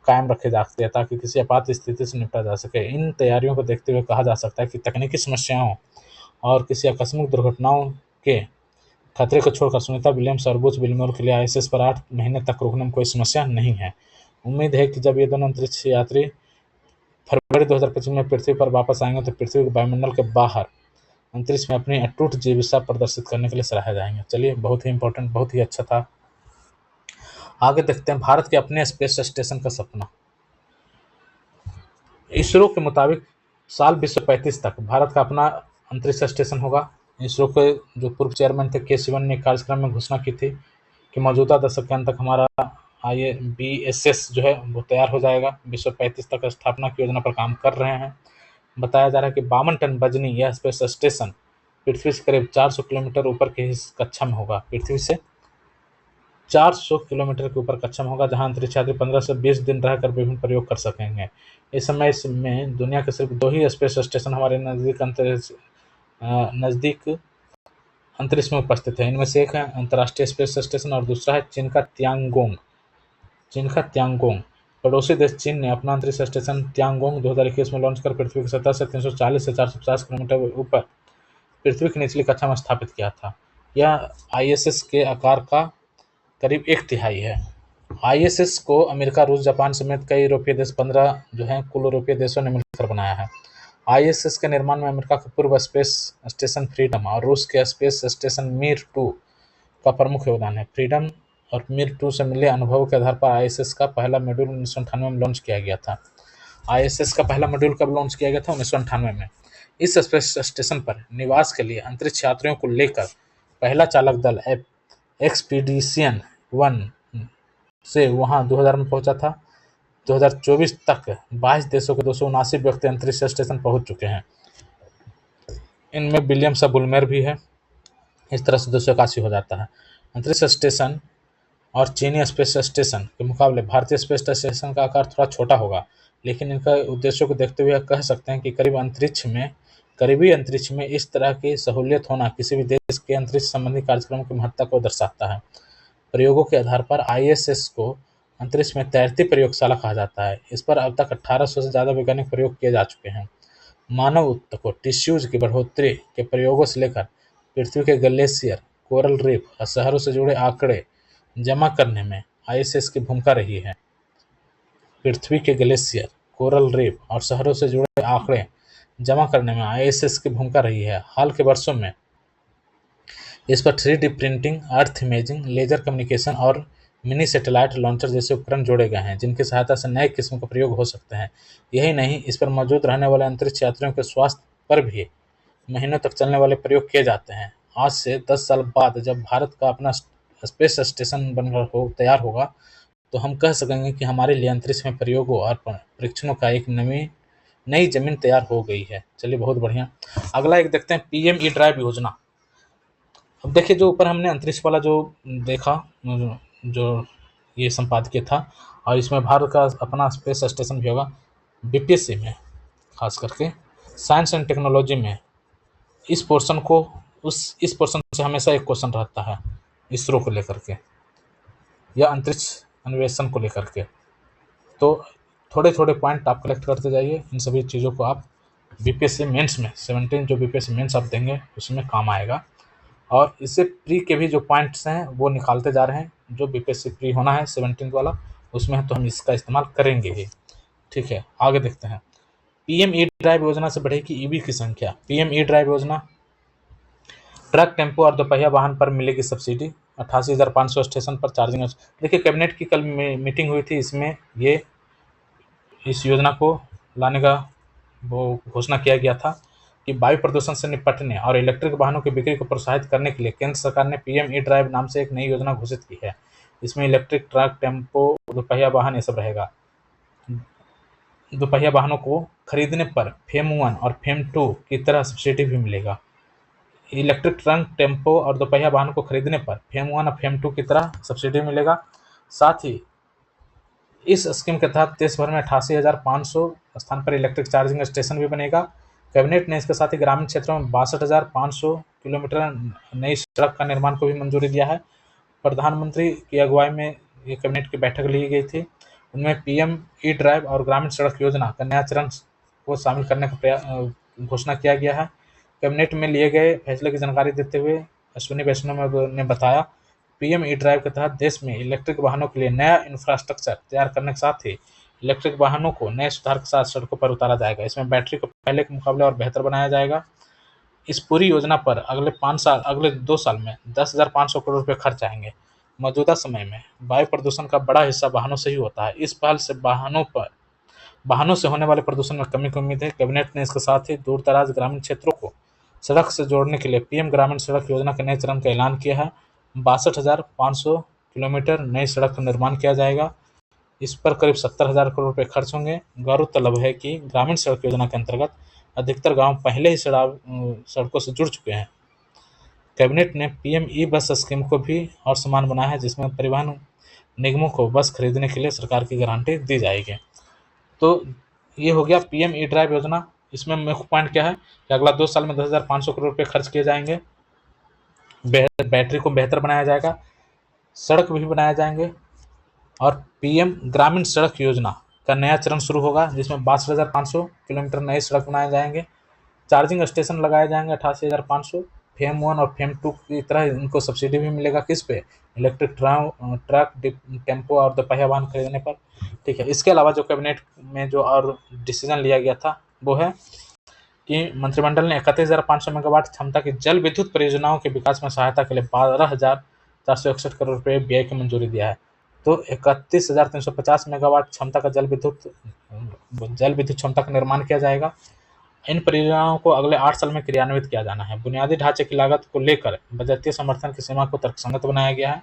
कायम रखे जाती है ताकि किसी आपात स्थिति से निपटा जा सके। इन तैयारियों को देखते हुए कहा जा सकता है कि तकनीकी समस्याओं और किसी आकस्मिक दुर्घटनाओं के खतरे को छोड़कर सुनीता विलियम्स और बुच विल्मोर के लिए आईएसएस पर 8 महीने तक रुकने में कोई समस्या नहीं है। उम्मीद है कि जब ये दोनों अंतरिक्ष यात्री फरवरी 2025 में पृथ्वी पर वापस आएंगे तो पृथ्वी के वायुमंडल के बाहर अंतरिक्ष में अपनी अटूट जीविका प्रदर्शित करने के लिए सराहे जाएंगे। चलिए, बहुत ही इंपॉर्टेंट, बहुत ही अच्छा था। आगे देखते हैं भारत के अपने स्पेस स्टेशन का सपना। इसरो के मुताबिक साल 2035 तक भारत का अपना अंतरिक्ष स्टेशन होगा। इसरो के जो पूर्व चेयरमैन थे के सिवन ने कार्यक्रम में घोषणा की थी कि मौजूदा दशक के अंत तक हमारा IBSS जो है वो तैयार हो जाएगा। 2035 तक स्थापना की योजना पर काम कर रहे हैं। बताया जा रहा है कि 52 टन वजनी यह स्पेस स्टेशन पृथ्वी से करीब 400 किलोमीटर ऊपर की कक्षा में होगा। पृथ्वी से 400 किलोमीटर के ऊपर सक्षम होगा, जहां अंतरिक्ष यात्री 15 से 20 दिन रहकर विभिन्न प्रयोग कर सकेंगे। इस समय इसमें दुनिया के सिर्फ 2 ही स्पेस स्टेशन हमारे नज़दीक अंतरिक्ष में उपस्थित है। इनमें से एक है अंतर्राष्ट्रीय स्पेस स्टेशन और दूसरा है चीन का तियांगोंग। पड़ोसी देश चीन ने अपना अंतरिक्ष स्टेशन तियांगोंग 2021 में लॉन्च कर पृथ्वी की सतह से 340 से 450 किलोमीटर ऊपर पृथ्वी की निचली कक्षा में स्थापित किया था। यह आईएसएस के आकार का करीब 1/3 है। आईएसएस को अमेरिका, रूस, जापान समेत कई यूरोपीय देश 15 जो हैं कुल यूरोपीय देशों ने मिलकर बनाया है। आईएसएस के निर्माण में अमेरिका के पूर्व स्पेस स्टेशन फ्रीडम और रूस के स्पेस स्टेशन मिर 2 का प्रमुख योगदान है। फ्रीडम और मिर 2 से मिले अनुभवों के आधार पर आईएसएस का पहला मॉड्यूल 1998 में लॉन्च किया गया था। आईएसएस का पहला मॉड्यूल कब लॉन्च किया गया था? 1998 में। इस स्पेस स्टेशन पर निवास के लिए अंतरिक्ष यात्रियों को लेकर पहला चालक दल एक्सपीडिशन 1 से वहां 2000 में पहुंचा था। 2024 तक 22 देशों के 279 व्यक्ति अंतरिक्ष स्टेशन पहुंच चुके हैं। इनमें विलियम सा बुलमेर भी है। इस तरह से 281 हो जाता है। अंतरिक्ष स्टेशन और चीनी स्पेस स्टेशन के मुकाबले भारतीय स्पेस स्टेशन का आकार थोड़ा छोटा होगा, लेकिन इनका उद्देश्यों को देखते हुए कह सकते हैं कि करीबी अंतरिक्ष में इस तरह की सहूलियत होना किसी भी देश के अंतरिक्ष संबंधी कार्यक्रम की महत्ता को दर्शाता है। प्रयोगों के आधार पर आईएसएस को अंतरिक्ष में तैरती प्रयोगशाला कहा जाता है। इस पर अब तक 1800 से ज़्यादा वैज्ञानिक प्रयोग किए जा चुके हैं। मानव ऊतकों टिश्यूज की बढ़ोतरी के प्रयोगों से लेकर पृथ्वी के ग्लेशियर, कोरल रीफ और शहरों से जुड़े आंकड़े जमा करने में आईएसएस की भूमिका रही है। पृथ्वी के ग्लेशियर, कोरल रीफ और शहरों से जुड़े आंकड़े जमा करने में आईएसएस की भूमिका रही है। हाल के वर्षों में इस पर 3D printing, earth imaging, laser communication और मिनी सैटेलाइट लॉन्चर जैसे उपकरण जोड़े गए हैं, जिनकी सहायता से नए किस्म के प्रयोग हो सकते हैं। यही नहीं, इस पर मौजूद रहने वाले अंतरिक्ष यात्रियों के स्वास्थ्य पर भी महीनों तक चलने वाले प्रयोग किए जाते हैं। आज से 10 साल बाद जब भारत का अपना स्पेस स्टेशन बनकर तैयार होगा, तो हम कह सकेंगे कि हमारे लिए अंतरिक्ष में प्रयोगों और परीक्षणों का एक नई जमीन तैयार हो गई है। चलिए, बहुत बढ़िया। अगला एक देखते हैं, पीएम ई ड्राइव योजना। अब देखिए, जो ऊपर हमने अंतरिक्ष वाला जो देखा, जो ये संपादकीय था, और इसमें भारत का अपना स्पेस स्टेशन भी होगा। बीपीएससी में खास करके साइंस एंड टेक्नोलॉजी में इस पोर्शन से हमेशा एक क्वेश्चन रहता है, इसरो को लेकर के या अंतरिक्ष अन्वेषण को लेकर के। तो थोड़े थोड़े पॉइंट आप कलेक्ट करते जाइए। इन सभी चीज़ों को आप बीपीएससी मेंस में 17 जो बीपीएससी मेंस आप देंगे उसमें काम आएगा। और इससे प्री के भी जो पॉइंट्स हैं वो निकालते जा रहे हैं। जो बीपीएससी प्री होना है 17 वाला उसमें है, तो हम इसका इस्तेमाल करेंगे ही। ठीक है, आगे देखते हैं। पीएम ई ड्राइव योजना से बढ़ेगी ईवी की संख्या। पीएम ई ड्राइव योजना ट्रक, टेम्पो और दोपहिया वाहन पर मिलेगी सब्सिडी। 88,500 स्टेशन पर चार्जिंग। देखिए, कैबिनेट की कल मीटिंग हुई थी, इसमें इस योजना को लाने का वो घोषणा किया गया था कि वायु प्रदूषण से निपटने और इलेक्ट्रिक वाहनों की बिक्री को प्रोत्साहित करने के लिए केंद्र सरकार ने पीएम ई ड्राइव नाम से एक नई योजना घोषित की है। इसमें इलेक्ट्रिक ट्रक, टेम्पो, दोपहिया वाहन ये सब रहेगा। दोपहिया वाहनों को खरीदने पर फेम 1 और फेम 2 की तरह सब्सिडी भी मिलेगा। इलेक्ट्रिक ट्रक, टेम्पो और दोपहिया वाहनों को खरीदने पर फेम 1 और फेम 2 की तरह सब्सिडी मिलेगा। साथ ही इस स्कीम के तहत देश भर में 88,500 स्थान पर इलेक्ट्रिक चार्जिंग स्टेशन भी बनेगा। कैबिनेट ने इसके साथ ही ग्रामीण क्षेत्रों में 62,500 किलोमीटर नई सड़क का निर्माण को भी मंजूरी दिया है। प्रधानमंत्री की अगुवाई में ये कैबिनेट की बैठक ली गई थी। उनमें पीएम ई ड्राइव और ग्रामीण सड़क योजना का नया चरण को शामिल करने का घोषणा किया गया है। कैबिनेट में लिए गए फैसले की जानकारी देते हुए अश्विनी वैष्णव ने बताया, पीएम ई ड्राइव के तहत देश में इलेक्ट्रिक वाहनों के लिए नया इंफ्रास्ट्रक्चर तैयार करने के साथ ही इलेक्ट्रिक वाहनों को नए सुधार के साथ सड़कों पर उतारा जाएगा। इसमें बैटरी को पहले के मुकाबले और बेहतर बनाया जाएगा। इस पूरी योजना पर अगले 2 साल में 10,500 करोड़ रुपये खर्च आएंगे। मौजूदा समय में वायु प्रदूषण का बड़ा हिस्सा वाहनों से ही होता है। इस पहल से वाहनों से होने वाले प्रदूषण में कमी की उम्मीद है। कैबिनेट ने इसके साथ ही दूर दराज ग्रामीण क्षेत्रों को सड़क से जोड़ने के लिए पीएम ग्रामीण सड़क योजना के नए चरण का ऐलान किया है। 62,500 किलोमीटर नई सड़क का निर्माण किया जाएगा। इस पर करीब 70,000 करोड़ रुपये खर्च होंगे। गौरतलब है कि ग्रामीण सड़क योजना के अंतर्गत अधिकतर गांव पहले ही सड़कों से जुड़ चुके हैं। कैबिनेट ने पीएम ई बस स्कीम को भी और समान बनाया है, जिसमें परिवहन निगमों को बस खरीदने के लिए सरकार की गारंटी दी जाएगी। तो ये हो गया पीएम ई ड्राइव योजना। इसमें मुख्य पॉइंट क्या है कि अगला 2 साल में 10,500 करोड़ रुपये खर्च किए जाएंगे। बैटरी को बेहतर बनाया जाएगा, सड़क भी बनाए जाएंगे, और पीएम ग्रामीण सड़क योजना का नया चरण शुरू होगा, जिसमें 62,500 किलोमीटर नए सड़क बनाए जाएंगे। चार्जिंग स्टेशन लगाए जाएंगे 88,500। फेम 1 और फेम 2 की तरह इनको सब्सिडी भी मिलेगा, किस पे? इलेक्ट्रिक ट्रक, टेम्पो और दोपहिया वाहन खरीदने पर। ठीक है। इसके अलावा जो कैबिनेट में जो और डिसीजन लिया गया था वो है कि मंत्रिमंडल ने 31,500 मेगावाट क्षमता की जल विद्युत परियोजनाओं के विकास में सहायता के लिए 12,461 करोड़ रुपये व्यय की मंजूरी दिया है। तो 31,350 मेगावाट क्षमता का जल विद्युत क्षमता का निर्माण किया जाएगा। इन परियोजनाओं को अगले 8 साल में क्रियान्वित किया जाना है। बुनियादी ढांचे की लागत को लेकर बजटीय समर्थन की सीमा को तर्कसंगत बनाया गया है।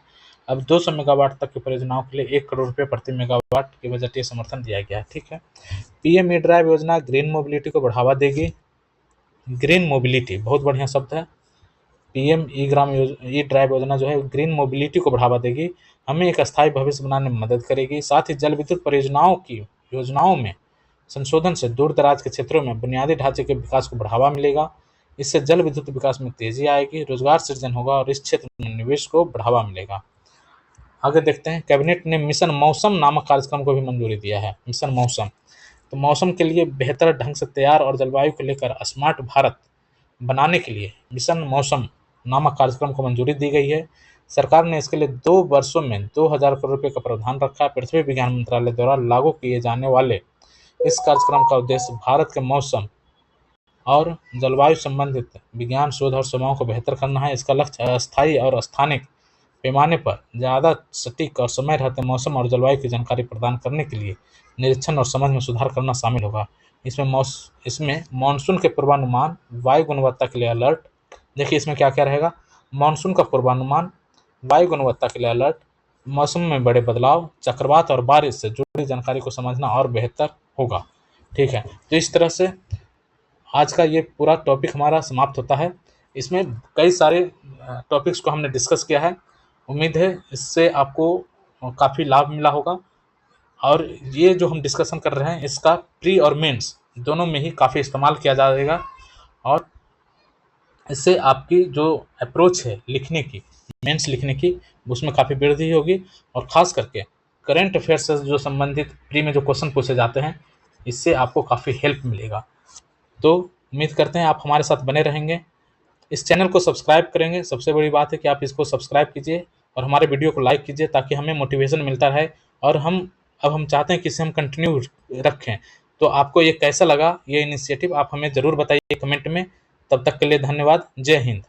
अब 200 मेगावाट तक की परियोजनाओं के लिए 1 करोड़ रुपये प्रति मेगावाट की बजटीय समर्थन दिया गया है। ठीक है। पीएम ई ड्राइव योजना ग्रीन मोबिलिटी को बढ़ावा देगी। ग्रीन मोबिलिटी बहुत बढ़िया शब्द है। पीएम ई ड्राइव योजना जो है ग्रीन मोबिलिटी को बढ़ावा देगी, हमें एक स्थायी भविष्य बनाने में मदद करेगी। साथ ही जल विद्युत परियोजनाओं की योजनाओं में संशोधन से दूर दराज के क्षेत्रों में बुनियादी ढांचे के विकास को बढ़ावा मिलेगा। इससे जल विद्युत विकास में तेजी आएगी, रोजगार सृजन होगा और इस क्षेत्र में निवेश को बढ़ावा मिलेगा। आगे देखते हैं। कैबिनेट ने मिशन मौसम नामक कार्यक्रम को भी मंजूरी दिया है। मिशन मौसम, तो मौसम के लिए बेहतर ढंग से तैयार और जलवायु को लेकर स्मार्ट भारत बनाने के लिए मिशन मौसम नामक कार्यक्रम को मंजूरी दी गई है। सरकार ने इसके लिए 2 वर्षों में 2,000 करोड़ रुपये का प्रावधान रखा है। पृथ्वी विज्ञान मंत्रालय द्वारा लागू किए जाने वाले इस कार्यक्रम का उद्देश्य भारत के मौसम और जलवायु संबंधित विज्ञान शोध और सेवाओं को बेहतर करना है। इसका लक्ष्य अस्थायी और स्थानिक पैमाने पर ज़्यादा सटीक और समय रहते मौसम और जलवायु की जानकारी प्रदान करने के लिए निरीक्षण और समझ में सुधार करना शामिल होगा। इसमें मानसून के पूर्वानुमान, वायु गुणवत्ता के लिए अलर्ट। देखिए इसमें क्या क्या रहेगा। मानसून का पूर्वानुमान, वायु गुणवत्ता के लिए अलर्ट, मौसम में बड़े बदलाव, चक्रवात और बारिश से जुड़ी जानकारी को समझना और बेहतर होगा। ठीक है। तो इस तरह से आज का ये पूरा टॉपिक हमारा समाप्त होता है। इसमें कई सारे टॉपिक्स को हमने डिस्कस किया है। उम्मीद है इससे आपको काफ़ी लाभ मिला होगा। और ये जो हम डिस्कशन कर रहे हैं इसका प्री और मेंस दोनों में ही काफ़ी इस्तेमाल किया जाएगा, और इससे आपकी जो अप्रोच है लिखने की, मेंस लिखने की, उसमें काफ़ी वृद्धि होगी। और ख़ास करके करंट अफेयर्स से जो संबंधित प्री में जो क्वेश्चन पूछे जाते हैं, इससे आपको काफ़ी हेल्प मिलेगा। तो उम्मीद करते हैं आप हमारे साथ बने रहेंगे। इस चैनल को सब्सक्राइब करेंगे। सबसे बड़ी बात है कि आप इसको सब्सक्राइब कीजिए और हमारे वीडियो को लाइक कीजिए, ताकि हमें मोटिवेशन मिलता रहे। और अब हम चाहते हैं कि इसे हम कंटिन्यू रखें। तो आपको ये कैसा लगा ये इनिशिएटिव, आप हमें ज़रूर बताइए कमेंट में। तब तक के लिए धन्यवाद। जय हिंद।